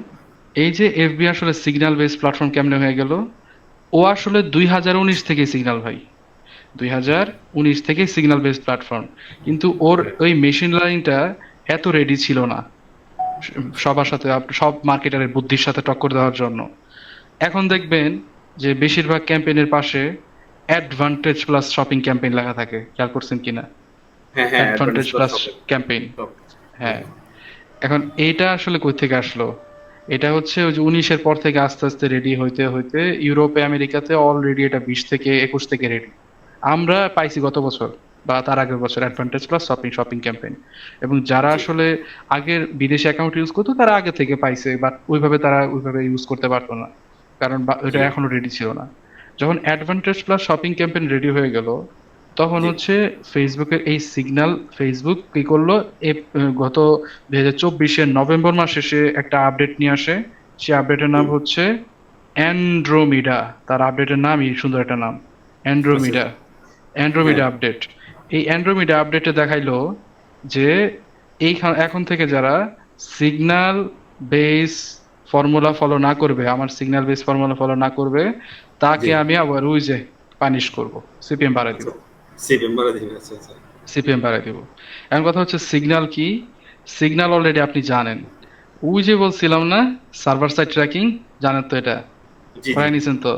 এই যে এফবি আসলে সিগন্যাল বেস প্ল্যাটফর্ম কেমনে হয়ে গেল? ও আসলে 2019 থেকে সিগন্যাল ভাই, 2019 থেকে সিগন্যাল বেস প্ল্যাটফর্ম, কিন্তু ওর রাইট। ওই মেশিন লার্নিংটা এত রেডি ছিল না সবার সাথে সব মার্কেটারের বুদ্ধির সাথে টক্কর দেওয়ার জন্য। এখন দেখবেন যে বেশিরভাগ ক্যাম্পেইনের পাশে অ্যাডভান্টেজ প্লাস শপিং ক্যাম্পেইন লেখা থাকে, খেয়াল করছেন কিনা? হ্যাঁ, হ্যাঁ, advantage advantage plus plus shopping. Campaign, সব। হুম। হ্যাঁ। এখন এইটা আসলে কই থেকে আসলো? এটা হচ্ছে ওই যে 19-এর পর থেকে আস্তে আস্তে রেডি হইতে হইতে ইউরোপে আমেরিকাতে অলরেডি এটা 20 থেকে 21 থেকে রেডি। আমরা পাইছি গত বছর বা তার আগের বছর অ্যাডভান্টেজ প্লাস শপিং ক্যাম্পেইন। এবং যারা জি। আসলে আগের বিদেশি অ্যাকাউন্ট ইউজ করতো তারা আগে থেকে পাইছে, বাট ওইভাবে তারা ওইভাবে ইউজ করতে পারতো না, কারণ ওইটা জি। এখনো রেডি ছিল না। যখন advantage plus shopping campaign ready হয়ে গেল, তখন জি। হচ্ছে ফেসবুকের এই সিগন্যাল, ফেসবুক কি করলো, গত 2024-এর নভেম্বর মাসে সে একটা আপডেট নিয়ে আসে। সে আপডেটের নাম হুম। হচ্ছে অ্যান্ড্রোমিডা। তার আপডেটের নামই সুন্দর একটা নাম, আচ্ছা, অ্যান্ড্রোমিডা। আচ্ছা। হ্যাঁ। Andromeda update. এই অ্যান্ড্রোমিডা আপডেটে দেখাইলো যে এখন থেকে যারা সিগন্যাল বেস ফর্মুলা ফলো না করবে, আমার সিগন্যাল বেস ফর্মুলা ফলো না করবে, জি। তাকে আমি আবার ওই যে পানিশ করব, সিপিএম বাড়াই দিব, আচ্ছা। সিপিএম বাড়া দিবেন। আচ্ছা, আচ্ছা। সিপিএম বাড়াই দিব। এখন কথা হচ্ছে সিগন্যাল কি? সিগন্যাল অলরেডি আপনি জানেন। ওই যে বলছিলাম না, সার্ভার সাইড ট্র্যাকিং, জানেন তো এটা? জি, জি। করাই নিছেন তো?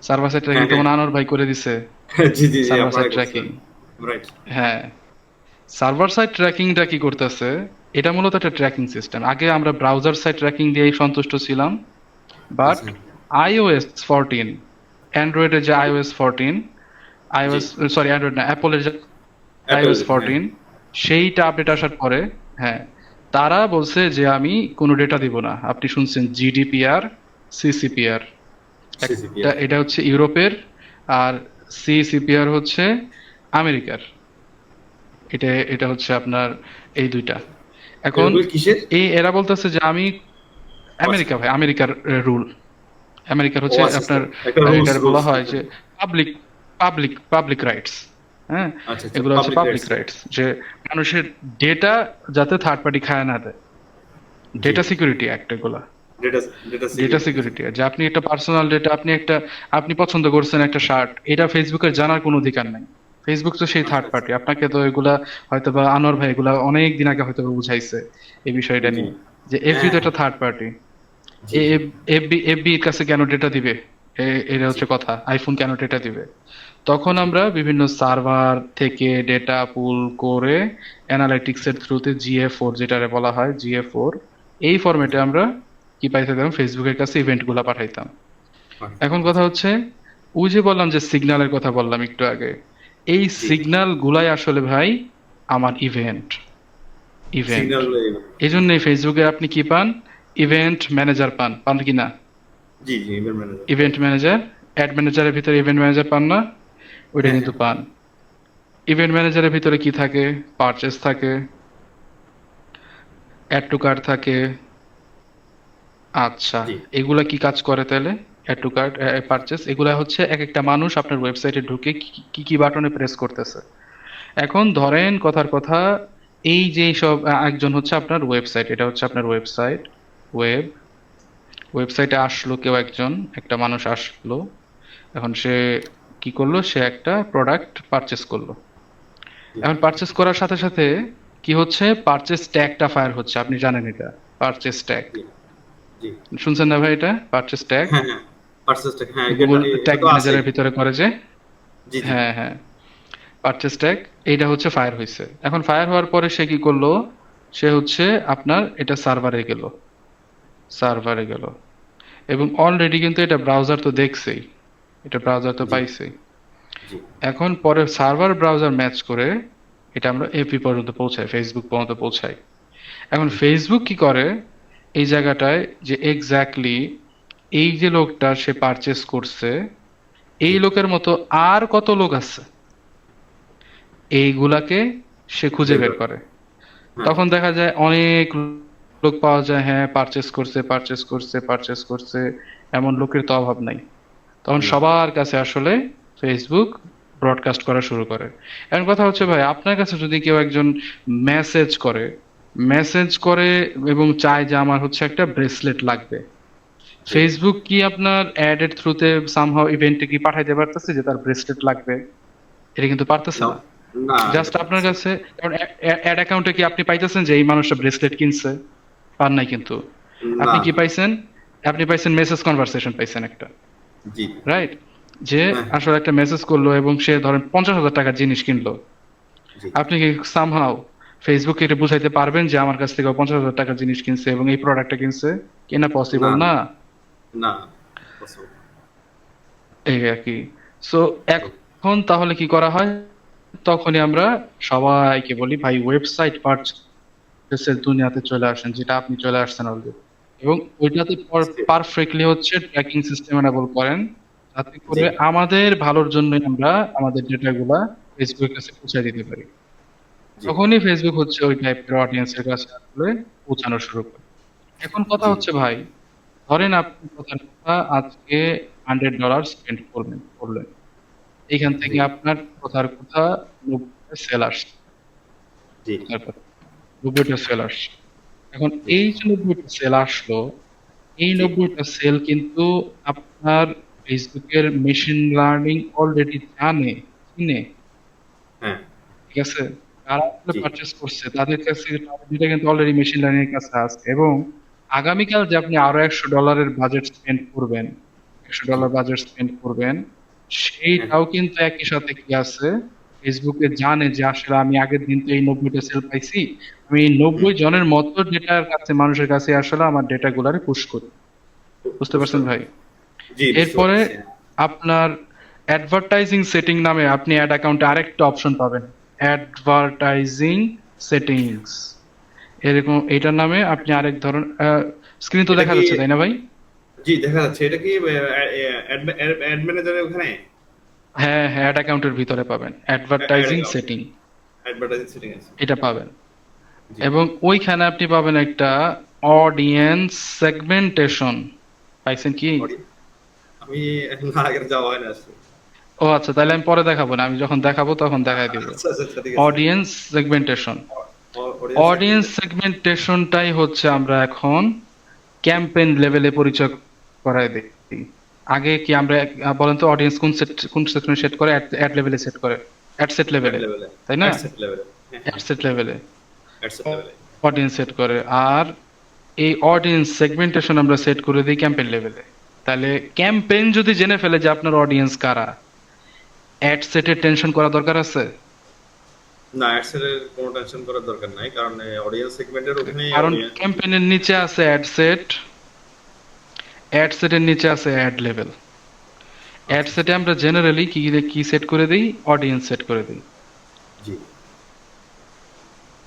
সার্ভার সাইড ট্র্যাকিং হ্যাঁ, তো হ্যাঁ। মনে হয় আনোয়ার ভাই করে দিছে। জি, জি, জি, সার্ভার আপনারা সাইড ট্র্যাকিং, করছিলেন। রাইট। হ্যাঁ। সার্ভার সাইড ট্র্যাকিংটা কি করতেছে? এটা মূলত একটা ট্র্যাকিং সিস্টেম। আগে আমরা ব্রাউজার সাইড ট্র্যাকিং দিয়েই সন্তুষ্ট ছিলাম, বাট আচ্ছা। iOS 14, অ্যান্ড্রয়েডের যে iOS 14, জি। iOS, সরি অ্যান্ড্রয়েড না, অ্যাপলের যে অ্যাপল। iOS হ্যাঁ। 14, সেইটা আপডেট আসার পরে, হ্যাঁ, তারা বলছে যে আমি কোনো ডেটা দিব না। আপনি শুনছেন জিডিপিআর, সিসিপিআর। একটা, সিসিপিআর। এটা হচ্ছে ইউরোপের, আর সিসিপিআর হচ্ছে আমেরিকার। এটা এটা হচ্ছে আপনার এই দুইটা। এখন এগুলো কিসের? এরা বলতেছে যে আমি, ও আচ্ছা। আমেরিকা ভাই, আমেরিকার রুল, আমেরিকার ও হচ্ছে আচ্ছা, আচ্ছা। আপনার একটা রুলস এটার বলা রুলস হয় থাকে। যে পাবলিক পাবলিক রাইটস। হ্যাঁ, আচ্ছা, আচ্ছা। এগুলো হচ্ছে পাবলিক পাবলিক রাইটস। রাইটস, যে মানুষের ডেটা যাতে থার্ড পার্টি খায় না দেয়, জি। ডেটা সিকিউরিটি অ্যাক্ট এগুলা। Data data data security. Security, যে আপনি একটা পার্সোনাল ডেটা, আপনি পছন্দ করছেন একটা শার্ট, এটা ফেসবুকের জানার কোনো অধিকার নাই। ফেসবুক তো সেই আচ্ছা থার্ড আচ্ছা। পার্টি, আপনাকে তো এগুলা হয়তো বা আনোয়ার ভাই এগুলা অনেক দিন আগে হয়তো বা বুঝাইছে এই বিষয়টা জি। নিয়ে, যে এফবি হ্যাঁ তো হ্যাঁ। একটা থার্ড পার্টি। জি জি এফবি এর কাছে কেন ডেটা দিবে? এটা জি হচ্ছে কথা, আইফোন কেন ডেটা দিবে? তখন জি আমরা বিভিন্ন সার্ভার থেকে ডেটা পুল করে অ্যানালিটিক্স এর থ্রুতে GA4, যেটারে বলা হয় GA4, এই ফরম্যাটে জি। আমরা কি পাইতাম, ফেসবুকের কাছে ইভেন্ট গুলা পাঠাইতাম। এখন কথা আচ্ছা। হচ্ছে, ওই যে বললাম যে সিগন্যালের কথা বললাম একটু আগে, এই জি সিগন্যাল গুলাই আসলে ভাই আমার ইভেন্ট। Event signal. এই জন্যই ফেসবুকে আপনি কি পান, ইভেন্ট ম্যানেজার পান, পান কি না? জি জি event manager. Event manager, ad ম্যানেজারের ভিতরে ইভেন্ট ম্যানেজার পান না? ওইটা হ্যাঁ কিন্তু হ্যাঁ। পান। ইভেন্ট ম্যানেজারের ভিতরে কি থাকে? পারচেস থাকে, অ্যাড টু কার্ট থাকে। আচ্ছা, জি এগুলা কি কাজ করে তাহলে? অ্যাড টু কার্ট, পারচেস, এগুলা হচ্ছে এক একটা মানুষ আপনার ওয়েবসাইটে ঢুকে কি কি কি বাটনে প্রেস করতেছে। এখন ধরেন কথার কথা, এই যে সব একজন হচ্ছে আপনার ওয়েবসাইট, এটা হচ্ছে আপনার ওয়েবসাইট, ওয়েব, ওয়েবসাইটে আসলো কেউ একজন, একটা মানুষ আসলো। এখন সে কি করলো, সে একটা প্রোডাক্ট পারচেস করলো। জি এখন পারচেস করার সাথে সাথে কি হচ্ছে, পারচেস ট্যাগটা ফায়ার হচ্ছে, আপনি জানেন এটা, পারচেস ট্যাগ। জি জি। শুনছেন না ভাই এটা, পারচেস ট্যাগ? হ্যাঁ হ্যাঁ। পার্সেসটা হ্যাঁ গুগল এটা ট্যাগ তো আছেই। ম্যানেজারের ভিতরে করে যে, জি জি হ্যাঁ হ্যাঁ, পারচেস ট্যাগ, এইটা হচ্ছে ফায়ার হয়েছে। এখন ফায়ার হওয়ার পরে সে কি করলো, সে হচ্ছে আপনার এটা সার্ভারে গেল, সার্ভারে গেল, এবং অলরেডি কিন্তু এটা ব্রাউজার তো দেখছেই, এটা ব্রাউজার তো জি পাইছেই। জি এখন পরে সার্ভার ব্রাউজার ম্যাচ করে এটা আমরা এপি পর্যন্ত পৌঁছাই, ফেসবুক পর্যন্ত পৌঁছাই। এখন ফেসবুক কি করে এই জায়গাটায়, যে এক্স্যাক্টলি এই যে লোকটা সে পারচেস করছে, এই জি। লোকের মতো আর কত লোক আছে, এইগুলাকে সে খুঁজে বের বের করে। করে। হ্যাঁ তখন দেখা যায় অনেক লোক পাওয়া যায়, হ্যাঁ পারচেস করছে, পারচেস করছে, পারচেস করছে, এমন লোকের তো অভাব নাই। তখন না। সবার কাছে আসলে ফেসবুক ব্রডকাস্ট করা শুরু করে। এখন কথা হচ্ছে ভাই, আপনার কাছে যদি কেউ একজন মেসেজ করে, মেসেজ করে এবং চায় যে আমার হচ্ছে একটা ব্রেসলেট লাগবে, জি। ফেসবুক কি আপনার অ্যাড এর থ্রুতে সামহাও ইভেন্টে কি পাঠাইতে পারতেছে যে তার ব্রেসলেট লাগবে? এটা কিন্তু পারতেছে না না। না এটা জাস্ট তো আপনার পারছে না। কাছে, কারণ অ্যাড অ্যাকাউন্টে কি আপনি পাইতেছেন যে এই মানুষটা ব্রেসলেট কিনছে? পান নাই কিন্তু। না আপনি কি না। পাইছেন? আপনি পাইছেন মেসেজ কনভারসেশন পাইছেন একটা, জি। রাইট? যে হ্যাঁ আসলে একটা মেসেজ করলো এবং সে ধরেন 50,000 টাকার জিনিস কিনলো। জি। আপনি কি সামহাও ফেসবুকে এটা বুঝাইতে পারবেন যে আমার কাছ থেকে 50,000 টাকার জিনিস কিনছে এবং এই প্রোডাক্টটা কিনছে? কিনা পসিবল না না। না possible না। এই আর কি। সো এখন তাহলে কি করা হয়, তখনই আমরা সবাইকে বলি ভাই ওয়েবসাইট পারচেসের দুনিয়াতে চলে আসেন, যেটা আপনি চলে আসছেন অলরেডি, এবং ওইটাতে পারফেক্টলি হচ্ছে ট্র্যাকিং সিস্টেম এনেবল করেন, যাতে জি করে আমাদের ভালোর জন্য আমরা আমাদের ডেটাগুলা ফেসবুকের কাছে পৌঁছে দিতে পারি। জি তখনই ফেসবুক হচ্ছে ওই টাইপের অডিয়েন্সের কাছে আসলে পৌঁছানো শুরু করে। এখন কথা জি হচ্ছে ভাই, ধরেন আপনি কথার কথা আজকে $100 স্পেন্ড করলেন, এইখান জি থেকে আপনার কথার কথা 90টা সেল আসছে, জি কথার কথা 90টা সেল আসছে। এখন জি এই যে 90টা সেল আসলো, এই জি 90টা সেল কিন্তু আপনার ফেসবুকের মেশিন লার্নিং অলরেডি জানে, চিনে, হ্যাঁ ঠিক আছে? যারা আসলে জি পারচেজ করছে তাদের কাছে তাদের ডেটা কিন্তু অলরেডি মেশিন লার্নিং এর কাছে আছে, এবং আগামীকাল যে আপনি আরো $100 বাজেট স্পেন্ড করবেন, জি $100 বাজেট স্পেন্ড করবেন, হ্যাঁ সেইটাও কিন্তু একই সাথে কি আছে, ফেসবুকে জানে যে আসলে আমি আগের দিন তো এই 90টা সেল পাইছি, আমি এই হুম 90 জনের মতো ডেটার কাছে, মানুষের কাছে আসলে আমার ডেটা গুলারে পুশ করি। বুঝতে বুঝতে পারছেন ভাই? পারছি। জি বুঝতে এরপরে পারছি। আপনার অ্যাডভার্টাইজিং সেটিং নামে আপনি অ্যাড অ্যাকাউন্টে আরেকটা অপশন পাবেন, অ্যাডভার্টাইজিং সেটিংস, এরকম এটার নামে আপনি আরেক ধরন, স্ক্রিন তো এটা দেখা কি যাচ্ছে তাই না ভাই? জি দেখা যাচ্ছে এটা কি অ্যাড ম্যানেজারের ওখানে হ্যাঁ হ্যাঁ, অ্যাড অ্যাকাউন্টের ভিতরে পাবেন ad advertising account setting, advertising setting আছে। এটা পাবেন। জি এবং ওইখানে আপনি পাবেন একটা অডিয়েন্স সেগমেন্টেশন, পাইছেন কি? সরি আমি না আগে যাওয়া হয় না আসলে। ও আচ্ছা, তাহলে আমি পরে দেখাবো না, আমি যখন দেখাবো তখন দেখাই দিব। আচ্ছা আচ্ছা আচ্ছা, ঠিক আছে। Audience segmentation, audience audience segmentation. সেগমেন্টেশনটাই হচ্ছে আমরা এখন ক্যাম্পেইন লেভেলে পরিচয় করায় দেই। আগে কি আমরা বলেন তো অডিয়েন্স কোন সেকশনে সেট করে, অ্যাড লেভেলে সেট করে, অ্যাড সেট অ্যাড লেভেলে, লেভেলে, তাই না? অ্যাড সেট লেভেলে, হ্যাঁ অ্যাড হ্যাঁ, সেট লেভেলে অ্যাড সেট লেভেলে। অডিয়েন্স সেট করে, আর এই অডিয়েন্স সেগমেন্টেশন আমরা সেট করে দিই ক্যাম্পেইন লেভেলে। তাহলে ক্যাম্পেইন যদি জেনে ফেলে যে আপনার অডিয়েন্স কারা, অ্যাড সেটের টেনশন করা দরকার আছে? না, অ্যাড সেটের কোনো টেনশন করার দরকার নাই, কারণ অডিয়েন্স সেগমেন্টের ওখানেই কারণ ক্যাম্পেইনের নিচে আছে অ্যাড সেট, অ্যাড সেটের নিচে আছে অ্যাড লেভেল। অ্যাড আচ্ছা সেটে আমরা জেনারেলি কি কি সেট করে দিই, অডিয়েন্স সেট করে দিই। জি।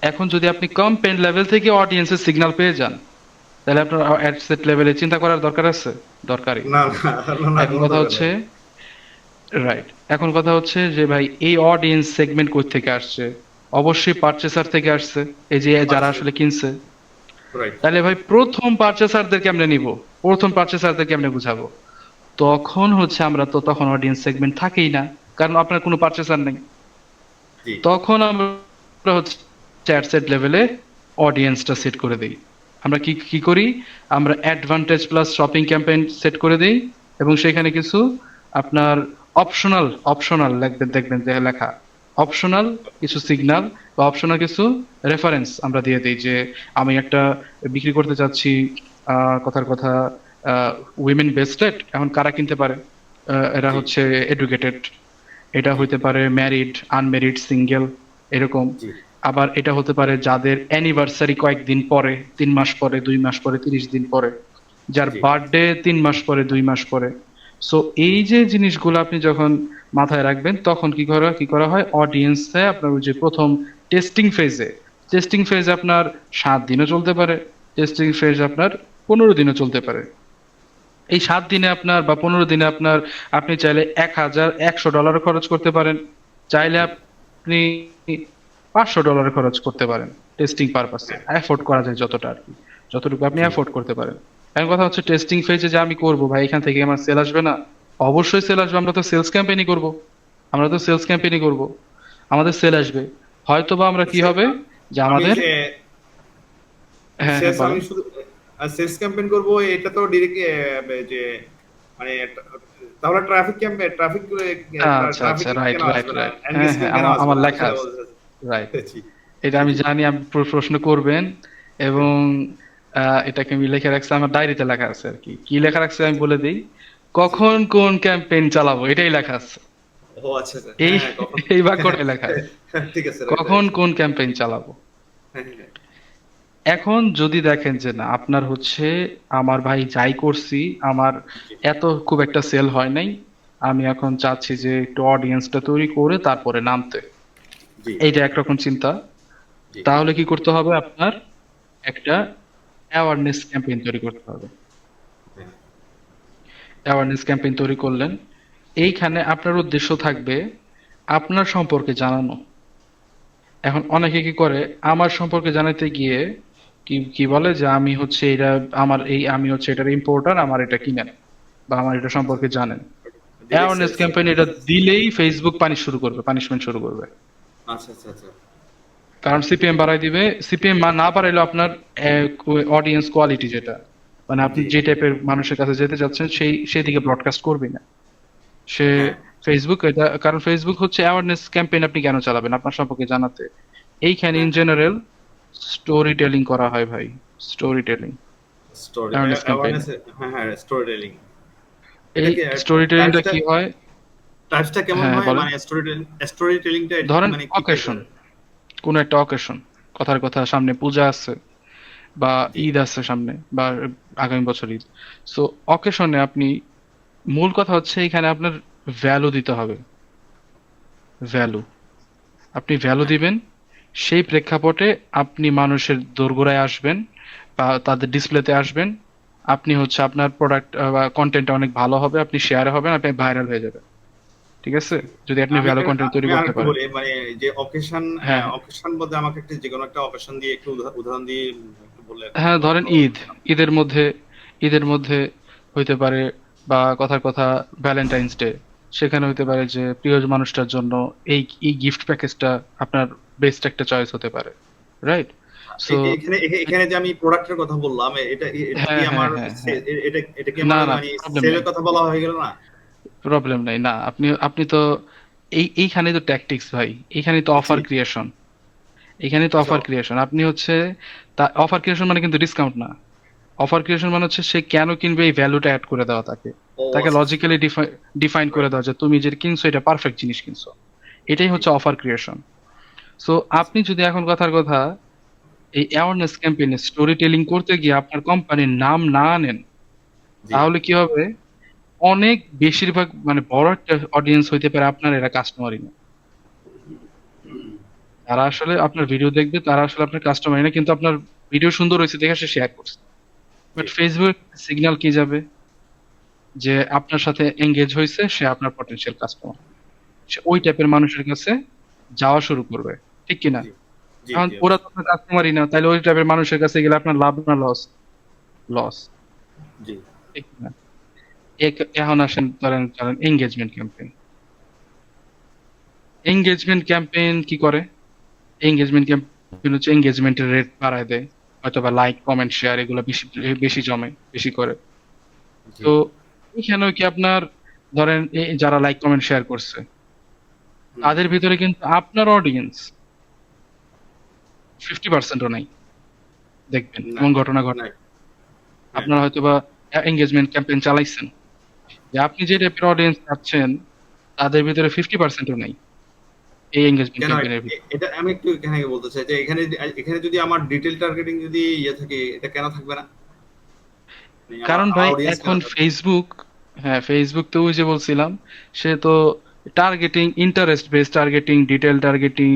এখন যদি আপনি ক্যাম্পেইন লেভেল থেকে অডিয়েন্সের সিগন্যাল পেয়ে যান, তাহলে আপনার অ্যাড সেট লেভেলে চিন্তা করার দরকার আছে? দরকারই। না না না না, এখন কোনো কথা দরকার হচ্ছে, নাই। রাইট, এখন কথা হচ্ছে যে ভাই এই অডিয়েন্স সেগমেন্ট কই থেকে আসছে? অবশ্যই পারচেসার থেকে আসছে, এই যে যারা আসলে কিনছে। রাইট। তাহলে ভাই প্রথম পারচেসারদের কেমনে নিব, প্রথম পারচেসারদের কেমনে বুঝাবো? তখন হচ্ছে আমরা তো তখন অডিয়েন্স সেগমেন্ট থাকেই না, কারণ আপনার কোনো পারচেসার নেই। জি তখন আমরা হচ্ছে চ্যাট সেট লেভেলে অডিয়েন্সটা সেট করে দেই। আমরা কি কি করি, আমরা advantage plus shopping campaign set করে দেই, এবং সেখানে কিছু আপনার অপশনাল অপশনাল লিখবেন, দেখবেন যে লেখা অপশনাল কিছু সিগন্যাল বা অপশনাল কিছু রেফারেন্স আমরা দিয়ে দিই যে আমি একটা বিক্রি করতে চাচ্ছি, কথার কথা উইমেন বেস্টেড, এখন কারা কিনতে পারে? এরা জি হচ্ছে এডুকেটেড, এটা হইতে পারে ম্যারিড, আনম্যারিড, সিঙ্গেল, এরকম। জি আবার এটা হতে পারে যাদের অ্যানিভার্সারি কয়েকদিন পরে, 3 মাস পরে, 2 মাস পরে, 30 দিন পরে, যার জি বার্থডে 3 মাস পরে, 2 মাস পরে। সো এই যে জিনিসগুলো আপনি যখন মাথায় রাখবেন, তখন কি করা হয়, অডিয়েন্সে আপনার ওই যে প্রথম টেস্টিং ফেজে আপনার 7 দিনও চলতে পারে, টেস্টিং ফেজ আপনার 15 দিনও চলতে পারে। এই 7 দিনে আপনার বা 15 দিনে আপনার, আপনি চাইলে $1,100 খরচ করতে পারেন, চাইলে আপনি $500 খরচ করতে পারেন টেস্টিং পারপাসে, এফোর্ড করা যায় যতটা আর কি, যতটুকু আপনি জি এফোর্ড করতে পারেন। এখন কথা হচ্ছে টেস্টিং ফেজে যে আমি করবো ভাই, এখান থেকে আমার সেল আসবে না? অবশ্যই সেল আসবে, আমরা তো সেলস ক্যাম্পেইনই করব, আমাদের সেল আসবে। হয়তো বা আমরা কি হবে, যে আমি আমাদের, হ্যাঁ হ্যাঁ সেলস বলেন। আমি শুধু সেলস ক্যাম্পেইন করব, এটা তো ডিরেক্ট যে মানে তাহলে ট্রাফিক আচ্ছা আচ্ছা, ট্রাফিক রাইট কেন রাইট আসবে না, রাইট, হ্যাঁ হ্যাঁ, এনগেজমেন্ট কেন আমার আসবে আমার না, লেখা সেটা আছে, বলতে রাইট। চাচ্ছি। এটা জি আমি জি জানি, আপনি প্রশ্ন করবেন, এবং এটাকে আমি লিখে রাখছি, আমার ডায়েরিতে লেখা আছে আর কি। কি লেখা রাখছে আমি আচ্ছা বলে দিই, জি কখন জি। কোন ক্যাম্পেইন চালাবো এটাই লেখা আছে। ও আচ্ছা আচ্ছা, এই হ্যাঁ হ্যাঁ, কখন এই বাক্যটাই লেখা আছে, ঠিক আছে, রাইট কখন রাইট। কোন ক্যাম্পেইন চালাবো। হ্যাঁ হ্যাঁ এখন যদি দেখেন যে না, আপনার হচ্ছে, আমার ভাই যাই করছি, আমার জি এত খুব একটা সেল হয় নাই, আমি এখন চাচ্ছি যে একটু অডিয়েন্সটা তৈরি করে তারপরে নামতে, জি এইটা একরকম চিন্তা। জি তাহলে কি করতে হবে, আপনার একটা অ্যাওয়ারনেস ক্যাম্পেইন তৈরি করতে হবে। হ্যাঁ অ্যাওয়ারনেস ক্যাম্পেইন তৈরি করলেন, এইখানে আপনার উদ্দেশ্য থাকবে আপনার সম্পর্কে জানানো। এখন অনেকে কি করে, আমার সম্পর্কে জানাতে গিয়ে কি কি বলে যে আমি হচ্ছে এটা, আমি হচ্ছে এটার ইম্পোর্টার, আমার এটা কিনেন বা আমার এটা আচ্ছা, সম্পর্কে জানেন। Direct awareness sales. ক্যাম্পেইন এটা দিলেই ফেসবুক পানিশমেন্ট শুরু করবে। আচ্ছা আচ্ছা আচ্ছা। কারণ সিপিএম বাড়াই দিবে, সিপিএম না বাড়াইলেও আপনার অডিয়েন্স কোয়ালিটি যেটা, মানে আপনি জি যে টাইপের মানুষের কাছে যেতে চাচ্ছেন সেই দিকে ব্রডকাস্ট করবে না সে। হ্যাঁ ফেসবুক এটা, কারণ ফেসবুক হচ্ছে অ্যাওয়ারনেস ক্যাম্পেইন আপনি কেন চালাবেন আপনার সম্পর্কে জানাতে। এইখানে হ্যাঁ ইন হ্যাঁ, জেনারেল স্টোরি টেলিং করা হয় ভাই, স্টোরি টেলিং স্টোরি অ্যাওয়ারনেস ক্যাম্পেইনে। অ্যাওয়ারনেস, হ্যাঁ হ্যাঁ, স্টোরি টেলিং। এটা এই কি স্টোরি টেলিংটা টাইপসটা কি হয়, টাইপসটা কেমন হ্যাঁ হয়, বলেন। মানে স্টোরি টেলিংটা ধরেন মানে কি অকেশন, টাইপের? কোন একটা অকেশন, কথার কথা সামনে পূজা আছে বা জি ঈদ আছে সামনে, বা আগামী বছর ঈদ। সো অকেশনে আপনি, মূল কথা হচ্ছে এখানে আপনার ভ্যালু দিতে হবে, ভ্যালু, আপনি ভ্যালু হ্যাঁ দিবেন। সেই প্রেক্ষাপটে আপনি মানুষের দোরগোড়ায় আসবেন বা তাদের ডিসপ্লেতে আসবেন। আপনি হচ্ছে আপনার প্রোডাক্ট বা কন্টেন্টটা অনেক ভালো হবে, আপনি শেয়ার হবেন, আপনি ভাইরাল হয়ে যাবেন। ঠিক আছে, যদি আপনি আমি ভ্যালু কন্টেন্ট তৈরি আমি করতে আরেকটু পারেন। বলি, মানে যে অকেশন, হ্যাঁ হ্যাঁ অকেশন বলতে আমাকে একটা যে কোনো একটা অকেশন দিয়ে একটু উদাহরণ দিয়ে একটু বললে হ্যাঁ, আমার ধরেন ভালো ঈদ, হতো। ঈদের মধ্যে ঈদের মধ্যে হইতে পারে, বা কথার কথা ভ্যালেন্টাইন্স ডে, সেখানে হইতে পারে যে প্রিয় মানুষটার জন্য এই এই গিফট প্যাকেজটা আপনার বেস্ট একটা চয়েস হতে পারে, রাইট? সো এখানে যে আমি প্রোডাক্টের কথা বললাম, এটা কি হ্যাঁ আমার হ্যাঁ হ্যাঁ হ্যাঁ এটা কি না আমার না মানে প্রবলেম সেলের নেই, কথা বলা হয়ে গেল না? প্রবলেম নেই। না, আপনি আপনি তো এইখানে তো ট্যাকটিক্স ভাই, এইখানে তো জি। অফার ক্রিয়েশন, এখানে তো আচ্ছা। Offer creation. আপনি হচ্ছে তা অফার ক্রিয়েশন মানে কিন্তু ডিসকাউন্ট না। অফার ক্রিয়েশন মানে হচ্ছে সে কেন কিনবে এই ভ্যালুটা অ্যাড করে দেওয়া, তাকে ও তাকে আচ্ছা আচ্ছা। লজিক্যালি ডিফাইন করে রাইট। দেওয়া যে তুমি যে কিনছো এটা পারফেক্ট জিনিস কিনছো। এটাই জি। হচ্ছে অফার ক্রিয়েশন। সো আচ্ছা। আপনি যদি এখন কথার কথা এই অ্যাওয়ারনেস ক্যাম্পেইনে স্টোরি টেলিং করতে গিয়ে আপনার কোম্পানির নাম না আনেন, জি। তাহলে কি হবে? অনেক বেশিরভাগ মানে বড় একটা অডিয়েন্স হইতে পারে আপনার, এরা কাস্টমারই না। তারা আসলে আপনার ভিডিও দেখবে, তারা আসলে আপনার কাস্টমারই না, কিন্তু আপনার ভিডিও সুন্দর হয়েছে দেখে সে শেয়ার করছে। জি। বাট ফেসবুক সিগন্যাল কি যাবে? যে আপনার সাথে এঙ্গেজ হয়েছে, সে আপনার পটেনশিয়াল কাস্টমার। সে ওই টাইপের মানুষের কাছে যাওয়া শুরু করবে। ঠিক কিনা? জি। জি। এখন জি ওরা তো অবশ্যই। আপনার কাস্টমারই না, তাহলে ওই টাইপের মানুষের কাছে গেলে আপনার লাভ না লস? লস। জি। ঠিক না? এখন আসেন, ধরেন ধরেন এঙ্গেজমেন্ট ক্যাম্পেইন। এঙ্গেজমেন্ট ক্যাম্পেইন কি করে? এঙ্গেজমেন্ট ক্যাম্পেইন হচ্ছে এঙ্গেজমেন্টের রেট বাড়ায় দেয়, হয়তোবা লাইক কমেন্ট শেয়ার এগুলো বেশি বেশি জমে, বেশি করে। জি। তো এখানেও কি আপনার ধরেন যারা লাইক কমেন্ট শেয়ার করছে হুম। তাদের ভিতরে কিন্তু আপনার অডিয়েন্স 50%ও নাই, দেখবেন না। এমন ঘটনা ঘটে। না। হ্যাঁ। আপনারা হয়তোবা এঙ্গেজমেন্ট ক্যাম্পেইন চালাইছেন, যে আপনি যে টাইপের অডিয়েন্স চাচ্ছেন তাদের ভিতরে 50%ও নাই এই এঙ্গেজমেন্ট কেন ক্যাম্পেইনের ভিতরে। এটা আমি একটু এখানে বলতে চাই যে এখানে যদি আমার ডিটেইল টার্গেটিং যদি ইয়ে থাকে, এটা কেন থাকবে না? মানে আমার কারণ আমার ভাই অডিয়েন্স কেন এখন থাকবে? ফেসবুক, হ্যাঁ ফেসবুক তো ওই যে বলছিলাম, সে তো targeting, interest based targeting, detail targeting,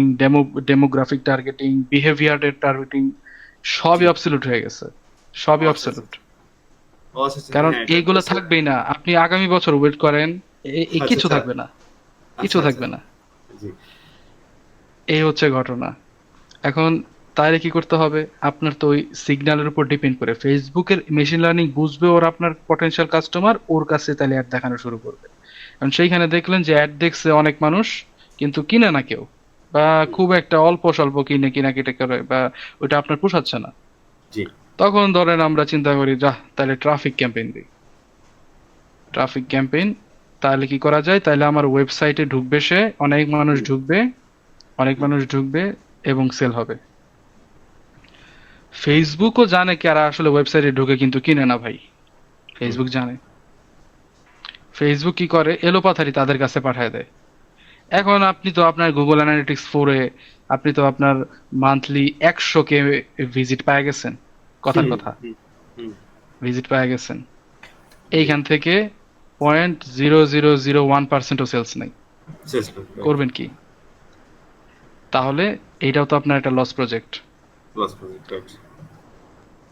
demographic targeting, বিহেভিয়ারের টার্গেটিং সবই জি। অবসলিউট হয়ে গেছে, ও সবই আচ্ছা আচ্ছা। অবসলিউট। ও আচ্ছা আচ্ছা। কারণ হ্যাঁ, এটা এইগুলো বুঝতে থাকবেই না, আপনি আগামী বছর ওয়েট করেন, আচ্ছা কিছু আচ্ছা। থাকবে না, কিছু আচ্ছা আচ্ছা। থাকবে না। জি। এই হচ্ছে ঘটনা। এখন তাহলে কি করতে হবে? আপনার তো ওই সিগন্যালের উপর ডিপেন্ড করে ফেসবুকের মেশিন লার্নিং বুঝবে ওর আপনার পটেনশিয়াল কাস্টমার, ওর কাছে তাহলে অ্যাড দেখানো শুরু করবে। কারণ সেইখানে দেখলেন যে অ্যাড দেখছে অনেক মানুষ, কিন্তু কিনে না কেউ, বা হুম। খুব একটা অল্প স্বল্প কিনে কেনাকাটা করে, বা ওইটা আপনার পোষাচ্ছে না। জি। তখন ধরেন আমরা চিন্তা করি, যা তাহলে ট্রাফিক ক্যাম্পেইন দিই। ট্রাফিক ক্যাম্পেইন তাহলে কি করা যায়? তাহলে আমার ওয়েবসাইটে ঢুকবে, সে অনেক মানুষ হুম। ঢুকবে, অনেক হুম। মানুষ ঢুকবে এবং সেল হবে। ফেসবুকও জানে কারা আসলে ওয়েবসাইটে ঢুকে কিন্তু কিনে না ভাই, হুম। ফেসবুক জানে। ফেসবুক কি করে? এলোপাথারি তাদের কাছে পাঠায় দেয়। এখন আপনি তো আপনার গুগল অ্যানালিটিক্স 4-এ আপনি তো আপনার মান্থলি 100K ভিজিট পেয়ে গেছেন, কথার হুম। কথা, হুম। হুম। ভিজিট পেয়ে গেছেন। জি। এইখান থেকে 0.0001%ও সেলস নেই। শেষ করতে রাইট। করবেন কি? তাহলে এইটাও তো আপনার একটা loss project. Close project right.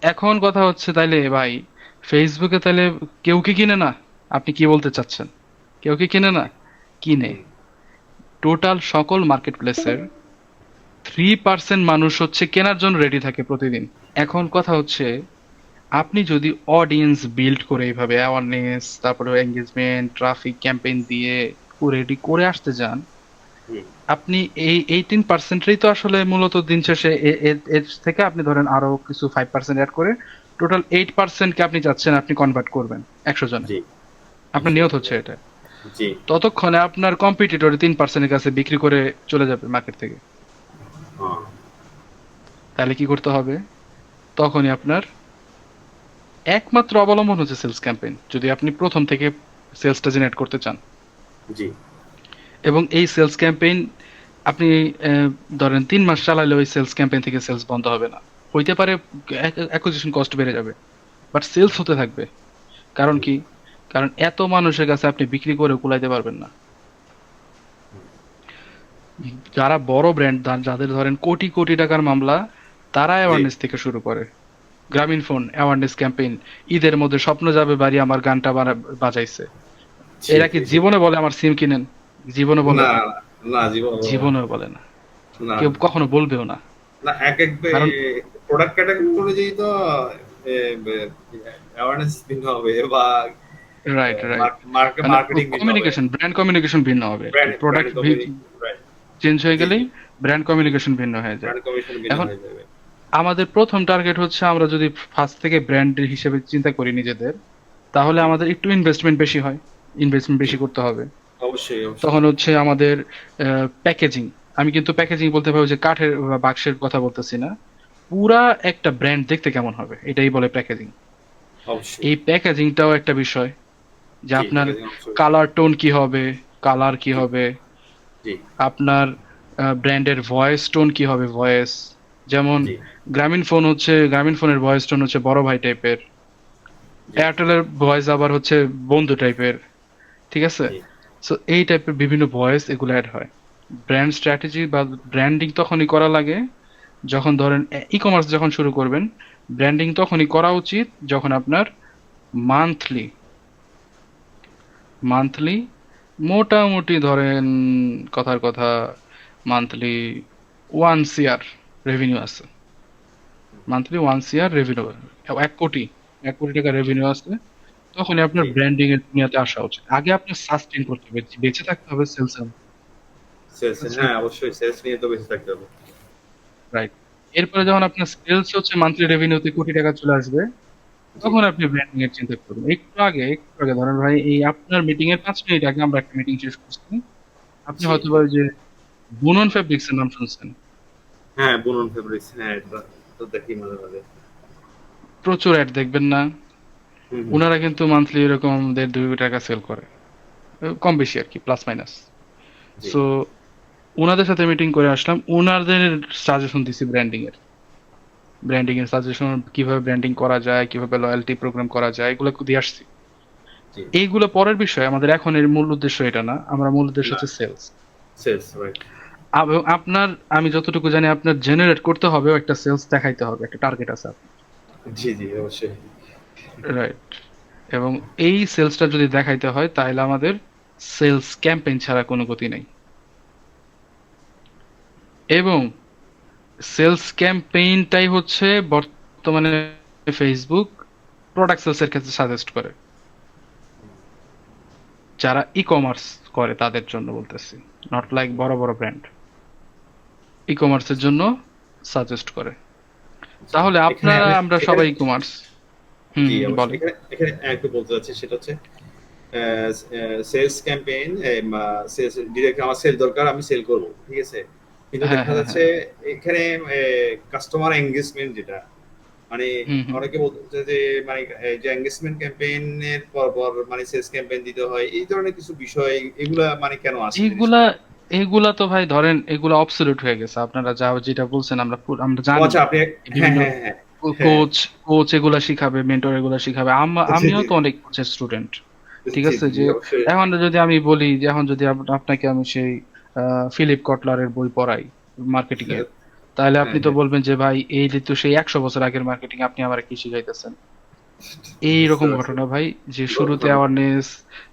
এখন কথা হচ্ছে তাইলে ভাই, ফেসবুকে তাইলে কেউ কি কিনে না? আপনি কি বলতে চাচ্ছেন? কেউ কি কিনে না? কিনে। হুম। টোটাল সকল মার্কেট প্লেসের 3% মানুষ হচ্ছে কেনার জন্য রেডি থাকে প্রতিদিন। এখন কথা হচ্ছে, আপনি যদি অডিয়েন্স বিল্ড করে এইভাবে অ্যাওয়ারনেস, তারপরে এঙ্গেজমেন্ট, ট্রাফিক ক্যাম্পেইন দিয়ে রেডি করে আসতে যান, হুম। আপনি এই 18%ই তো আসলে মূলত দিন শেষে এর থেকে আপনি ধরেন আরো কিছু 5% অ্যাড করে টোটাল 8%কে আপনি চাচ্ছেন আপনি কনভার্ট করবেন 100 জনে। জি। আপনার নিয়ত হচ্ছে এটা। জি। ততক্ষণে আপনার কম্পিটিটর 3%-এর কাছে বিক্রি করে চলে যাবে মার্কেট থেকে। হ্যাঁ। তাহলে কি করতে হবে? তখনই আপনার একমাত্র অবলম্বন হচ্ছে সেলস ক্যাম্পেইন, যদি আপনি প্রথম থেকে সেলসটা জেনারেট করতে চান। জি। এবং এই সেলস ক্যাম্পেইন আপনি ধরেন 3 মাস চালালে ওই সেলস ক্যাম্পেইন থেকে সেলস বন্ধ হবে না। হইতে পারে অ্যাকুইজিশন কস্ট বেড়ে যাবে, বাট সেলস হতে থাকবে। কারণ কি? কারণ এত মানুষের কাছে আপনি বিক্রি করে কুলাইতে পারবেন না। যারা বড় ব্র্যান্ড, যাদের ধরেন কোটি কোটি টাকার মামলা, তারা জি। অ্যাওয়ারনেস থেকে শুরু করে। গ্রামীণ ফোন অ্যাওয়ারনেস ক্যাম্পেইন, ঈদের মধ্যে স্বপ্ন যাবে বাড়ি আমার গানটা বাজাইছে। জি। এরা কি জি। জি। জীবনে বলে আমার সিম কিনেন? জীবনে বলে না। না, না জীবন জীবনেও বলে না, না। কেউ কখনো বলবেও না। না এক এক কারণ প্রোডাক্ট ক্যাটাগরি অনুযায়ী তো অ্যাওয়ারনেস ভিন্ন হবে বা রাইট, রাইট। মানে মার্কেটিং ভিন্ন হবে। কমিউনিকেশন, ব্র্যান্ড কমিউনিকেশন ভিন্ন হবে আর কি। Brand brand product communication right. Change হয়ে জি। গেলেই জি। ব্র্যান্ড কমিউনিকেশন ভিন্ন হয়ে যায়। ব্র্যান্ড কমিশন ভিন্ন এখন হয়ে যাবে। আমাদের প্রথম টার্গেট হচ্ছে আমরা যদি ফার্স্ট থেকে ব্র্যান্ড হিসেবে চিন্তা করি নিজেদের, তাহলে জি আমাদের একটু ইনভেস্টমেন্ট বেশি হয়, ইনভেস্টমেন্ট জি বেশি করতে হবে। অবশ্যই অবশ্যই। তখন হচ্ছে আমাদের প্যাকেজিং, আমি কিন্তু প্যাকেজিং বলতে পারবো যে কাঠের বা বাক্সের কথা বলতেছি না, পুরা একটা ব্র্যান্ড দেখতে কেমন হবে এটাই বলে প্যাকেজিং। অবশ্যই। এই প্যাকেজিংটাও একটা বিষয়, যে জি, আপনার প্যাকেজিং অবশ্যই। কালার টোন কি হবে, কালার কি জি হবে, জি আপনার ব্র্যান্ডের ভয়েস টোন কি হবে, ভয়েস যেমন জি গ্রামীণ ফোনের ভয়েস টোন হচ্ছে বড় ভাই টাইপের, জি এয়ারটেলের ভয়েস আবার হচ্ছে বন্ধু টাইপের, ঠিক আছে? জি সো এই টাইপের বিভিন্ন ভয়েস এগুলো অ্যাড হয়। ব্র্যান্ড স্ট্র্যাটেজি বা ব্র্যান্ডিং তখনই করা লাগে যখন ধরেন ই কমার্স যখন শুরু করবেন, ব্র্যান্ডিং তখনই করা উচিত যখন আপনার মান্থলি মান্থলি মোটামুটি ধরেন, কথার কথা, মান্থলি 1 CR রেভিনিউ আছে, মান্থলি 1 CR রেভিনিউ, 1 কোটি, 1 কোটি টাকা রেভিনিউ আছে, তখনই আপনার জি। ব্র্যান্ডিং এর দুনিয়াতে আসা উচিত। আগে আপনার সাস্টেইন করতে হবে, বেঁচে থাকতে হবে সেলস এর, সেলস, হ্যাঁ অবশ্যই সেলস নিয়ে তো বেঁচে থাকতে হবে। রাইট। এরপরে যখন আপনার সেলস হচ্ছে মান্থলি রেভিনিউতে কোটি টাকা চলে আসবে, জি তখন আপনি ব্র্যান্ডিং এর চিন্তা করবেন। একটু আগে ধরেন ভাই, এই আপনার মিটিং এর 5 মিনিট আগে আমরা একটা মিটিং শেষ করছি, আপনি জি হয়তো বা ওই যে বুনন ফেব্রিক্স এর নাম শুনছেন। হ্যাঁ বুনন ফেব্রিক্স, হ্যাঁ এটা তো দেখি মাঝে মাঝে। প্রচুর অ্যাড দেখবেন না? হুম হুম। উনারা কিন্তু মান্থলি এরকম 1.5-2 কোটি টাকা সেল করে, কম বেশি আর কি, প্লাস মাইনাস। জি সো উনাদের সাথে মিটিং করে আসলাম, উনাদের সাজেশন দিছি ব্র্যান্ডিং এর সাজেশন, কিভাবে ব্র্যান্ডিং করা যায়, কিভাবে লয়্যালটি প্রোগ্রাম করা যায়, এগুলো দিয়ে আসছি। জি এইগুলো পরের বিষয়, আমাদের এখন এর মূল উদ্দেশ্য এটা না, আমরা মূল উদ্দেশ্য না হচ্ছে সেলস। Sales right. আপনার, আমি যতটুকু জানি আপনার জেনারেট করতে হবে একটা সেলস, দেখাইতে হবে, একটা টার্গেট আছে আপনার, জি জি অবশ্যই। রাইট? এবং এই সেলসটা যদি দেখাইতে হয় তাহলে আমাদের সেলস ক্যাম্পেইন ছাড়া কোনো গতি নেই। এবং সেলস ক্যাম্পেইনটাই হচ্ছে বর্তমানে ফেসবুক প্রোডাক্ট সেলস এর ক্ষেত্রে সাজেস্ট করে, যারা ই কমার্স করে তাদের জন্য বলতেছি, নট লাইক বড় বড় ব্র্যান্ড, ই কমার্সের জন্য সাজেস্ট করে। জি তাহলে এখানে আপনারা, আমি আমরা এখানে সবাই ই কমার্স। হুম জি হুম, অবশ্যই, বলেন। এখানে এখানে একটু বলতে চাচ্ছি সেটা হচ্ছে সেলস ক্যাম্পেইন, সেলস ডিরেক্ট আমার সেল দরকার, আমি সেল করব, ঠিক আছে। কিন্তু হ্যাঁ দেখা হ্যাঁ যাচ্ছে হ্যাঁ। এখানে কাস্টমার এঙ্গেজমেন্ট যেটা মানে হুম হুম। অনেকে বলছে যে মানে যে এঙ্গেজমেন্ট ক্যাম্পেইনের পর পর মানে সেলস ক্যাম্পেইন দিতে হয়, এই ধরনের কিছু বিষয় এগুলা মানে কেন আসে এইগুলা জিনিসটা? এইগুলা তো ভাই ধরেন এগুলা অবসলিউট হয়ে গেছে, আপনারা যা যেটা বলছেন আমরা ও জানি। আচ্ছা আপনি এই হ্যাঁ বিভিন্ন হ্যাঁ হ্যাঁ হ্যাঁ কোচ কোচ এগুলা শিখাবে, মেন্টর এগুলা শিখাবে, জি আমিও জি তো অনেক কোচের স্টুডেন্ট, ঠিক জি আছে? জি জি যে অবশ্যই। এখন যদি আমি বলি যে এখন যদি আপনাকে আমি সেই ফিলিপ কটলারের বই পড়াই মার্কেটিং এর, তাহলে হ্যাঁ আপনি তো হ্যাঁ বলবেন যে ভাই এই যে তো সেই 100 বছর আগের মার্কেটিং, আপনি আমার কি শিখাইতেছেন? বুঝতে এইরকম পারছি। ঘটনা ভাই, যে শুরুতে ঘটনা অ্যাওয়ারনেস,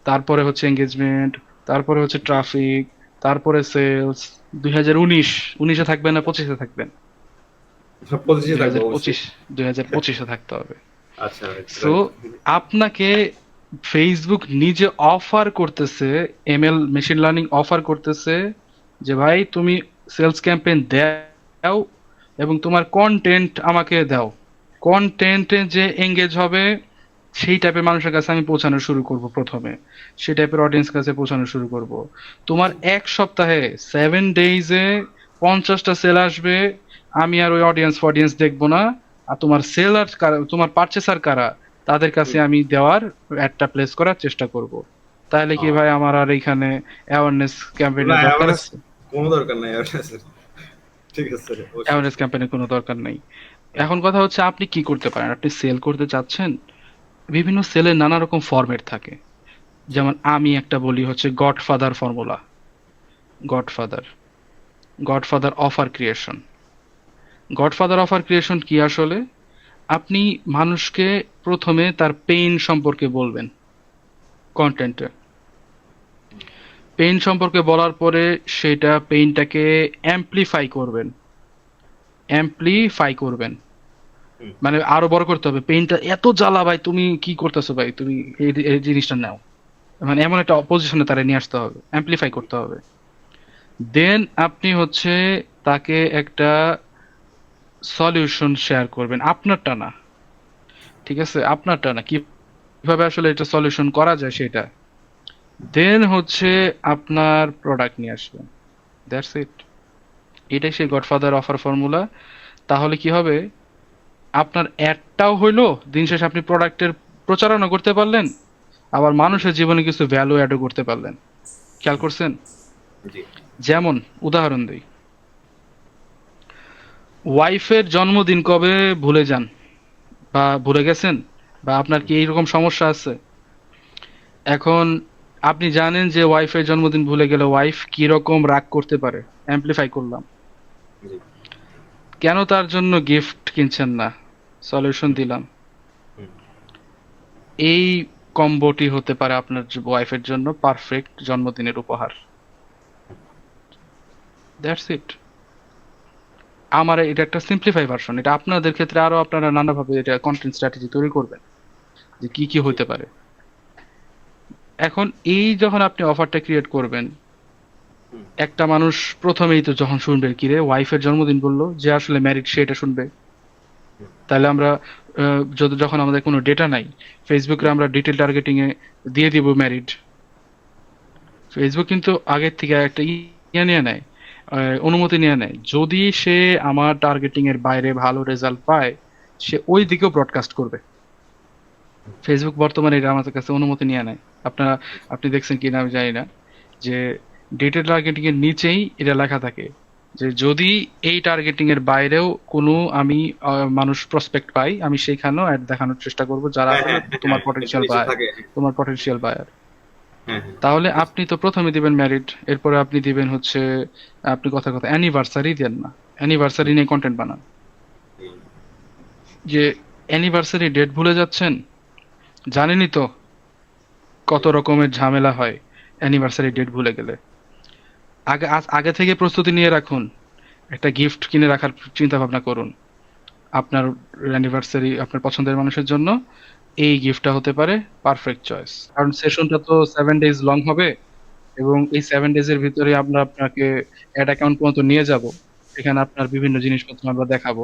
তারপরে হচ্ছে এঙ্গেজমেন্ট, তারপরে হচ্ছে জি ট্রাফিক, তারপরে সেলস। 2019 থাকবেন না 25-এ থাকবেন? সব পজিটিভ দুই থাকবো হাজার অবশ্যই। পঁচিশ 2025-এ থাকতে হবে। আচ্ছা রাইট সো রাইট। আপনাকে ফেসবুক নিজে অফার করতেছে, এমএল মেশিন লার্নিং অফার করতেছে, যে ভাই তুমি সেলস ক্যাম্পেইন দাও এবং তোমার কন্টেন্ট আমাকে দাও, কন্টেন্টে যে এঙ্গেজ হবে সেই টাইপের মানুষের কাছে আমি পৌঁছানো শুরু করব প্রথমে, সেই টাইপের অডিয়েন্স কাছে পৌঁছানো শুরু করব। তোমার 1 সপ্তাহে 7 ডেইজে 50টা সেল আসবে, আমি আর ওই অডিয়েন্স দেখবো না। আর তোমার সেলার কারা, তোমার পারচেসার কারা, তাদের কাছে হুম। আমি দেওয়ার একটা প্লেস করার চেষ্টা করব। তাহলে কি আহ, ভাই আমার আর এখানে অ্যাওয়ারনেস না ক্যাম্পেইনের দরকার অ্যাওয়ারনেস আছে? কোনো দরকার নাই অ্যাওয়ারনেস। ঠিক আছে অবশ্যই। অ্যাওয়ারনেস ক্যাম্পেইনের কোনো দরকার নেই। এখন কথা হচ্ছে আপনি কি করতে পারেন, আপনি সেল করতে চাচ্ছেন, বিভিন্ন সেলের নানা রকম ফরম্যাট থাকে। জি যেমন আমি একটা বলি হচ্ছে godfather formula, godfather godfather offer creation. Godfather offer creation কি আসলে? আপনি মানুষকে প্রথমে তার পেইন সম্পর্কে বলবেন কন্টেন্টে, পেইন সম্পর্কে বলার পরে সেটা পেইনটাকে অ্যাম্পলিফাই করবেন, হুম মানে আরো বড় করতে হবে, পেইনটা এত জ্বালা ভাই, তুমি কি করতেছো ভাই, তুমি এই জিনিসটা নাও, মানে এমন একটা পজিশনে তারা নিয়ে আসতে হবে, অ্যাম্পলিফাই করতে হবে। দেন আপনি হচ্ছে তাকে একটা সলিউশন শেয়ার করবেন, আপনারটা না। ঠিক আছে? আপনারটা না, কিভাবে আসলে এটা সলিউশন করা যায় সেটা। দেন হচ্ছে আপনার প্রোডাক্ট নিয়ে আসবেন। That's it. এটাই সেই গডফাদার অফার ফর্মুলা। তাহলে কি হবে, আপনার অ্যাডটাও হইলো, দিন শেষে আপনি প্রোডাক্টের প্রচারণা করতে পারলেন, আবার মানুষের জীবনে কিছু ভ্যালু অ্যাডও করতে পারলেন। খেয়াল করছেন? জি। যেমন উদাহরণ দিই, ওয়াইফের জন্মদিন কবে ভুলে যান বা ভুলে গেছেন, বা আপনার কি এইরকম সমস্যা আছে? এখন আপনি জানেন যে ওয়াইফের জন্মদিন ভুলে গেলে ওয়াইফ কি রকম রাগ করতে পারে, অ্যাম্পলিফাই করলাম। জি। কেন তার জন্য গিফট কিনছেন না? সলিউশন দিলাম। হুম। এই কম্বোটি হতে পারে আপনার ওয়াইফের জন্য পারফেক্ট জন্মদিনের উপহার। That's it. আমার এটা একটা সিম্পলিফাই ভার্সন। এটা আপনাদের ক্ষেত্রে আরো আপনারা নানাভাবে এটা কন্টেন্ট স্ট্র্যাটেজি তৈরি করবেন যে কি কি জি। হতে পারে। এখন এই যখন আপনি অফারটা ক্রিয়েট করবেন, হুম। একটা মানুষ প্রথমেই তো যখন শুনবে কিরে ওয়াইফের জন্মদিন বললো, যে আসলে ম্যারিড সে এটা শুনবে। হুম। তাহলে আমরা যখন আমাদের কোনো ডেটা নাই, ফেসবুকে আমরা ডিটেল টার্গেটিং এ দিয়ে দিব ম্যারিড। ফেসবুক কিন্তু আগের থেকে একটা ইয়ে নিয়ে নেয়, অনুমতি নিয়ে নেয়। যদি সে আমার টার্গেটিং এর বাইরে ভালো রেজাল্ট পায়, সে ওই দিকেও ব্রডকাস্ট করবে। ফেসবুক বর্তমানে এটা আমাদের কাছে অনুমতি নিয়ে নেয়। আপনি দেখছেন কিনা আমি জানি না, যে ডিটেল টার্গেটিং এর নিচেই এটা লেখা থাকে যে যদি এই টার্গেটিং এর বাইরেও কোনো আমি মানুষ প্রসপেক্ট পাই, আমি সেইখানেও অ্যাড দেখানোর চেষ্টা করব যারা হ্যাঁ, আসলে হ্যাঁ, হ্যাঁ, তোমার হ্যাঁ, এটা পটেনশিয়াল নিচে বায়ার, থাকে। তোমার পটেনশিয়াল বায়ার। হ্যাঁ, হ্যাঁ। তাহলে আপনি তো প্রথমে দিবেন ম্যারিড, এরপরে আপনি দিবেন হচ্ছে, আপনি কথা কথা অ্যানিভার্সারি দেন না, অ্যানিভার্সারি নিয়ে কন্টেন্ট বানান। হুম। যে অ্যানিভার্সারি ডেট ভুলে যাচ্ছেন, জানেনই তো কত রকমের ঝামেলা হয় অ্যানিভার্সারি ডেট ভুলে গেলে। আগে থেকে প্রস্তুতি নিয়ে রাখুন, একটা গিফট কিনে রাখার চিন্তা ভাবনা করুন আপনার অ্যানিভার্সারি, আপনার পছন্দের মানুষের জন্য। এই গিফটটা হতে পারে পারফেক্ট চয়েস, কারণ সেশনটা তো 7 days লং হবে, এবং এই 7 days এর ভিতরে আমরা আপনাকে অ্যাড অ্যাকাউন্ট পর্যন্ত নিয়ে যাব। সেখানে আপনার বিভিন্ন জিনিসপত্র আমরা দেখাবো।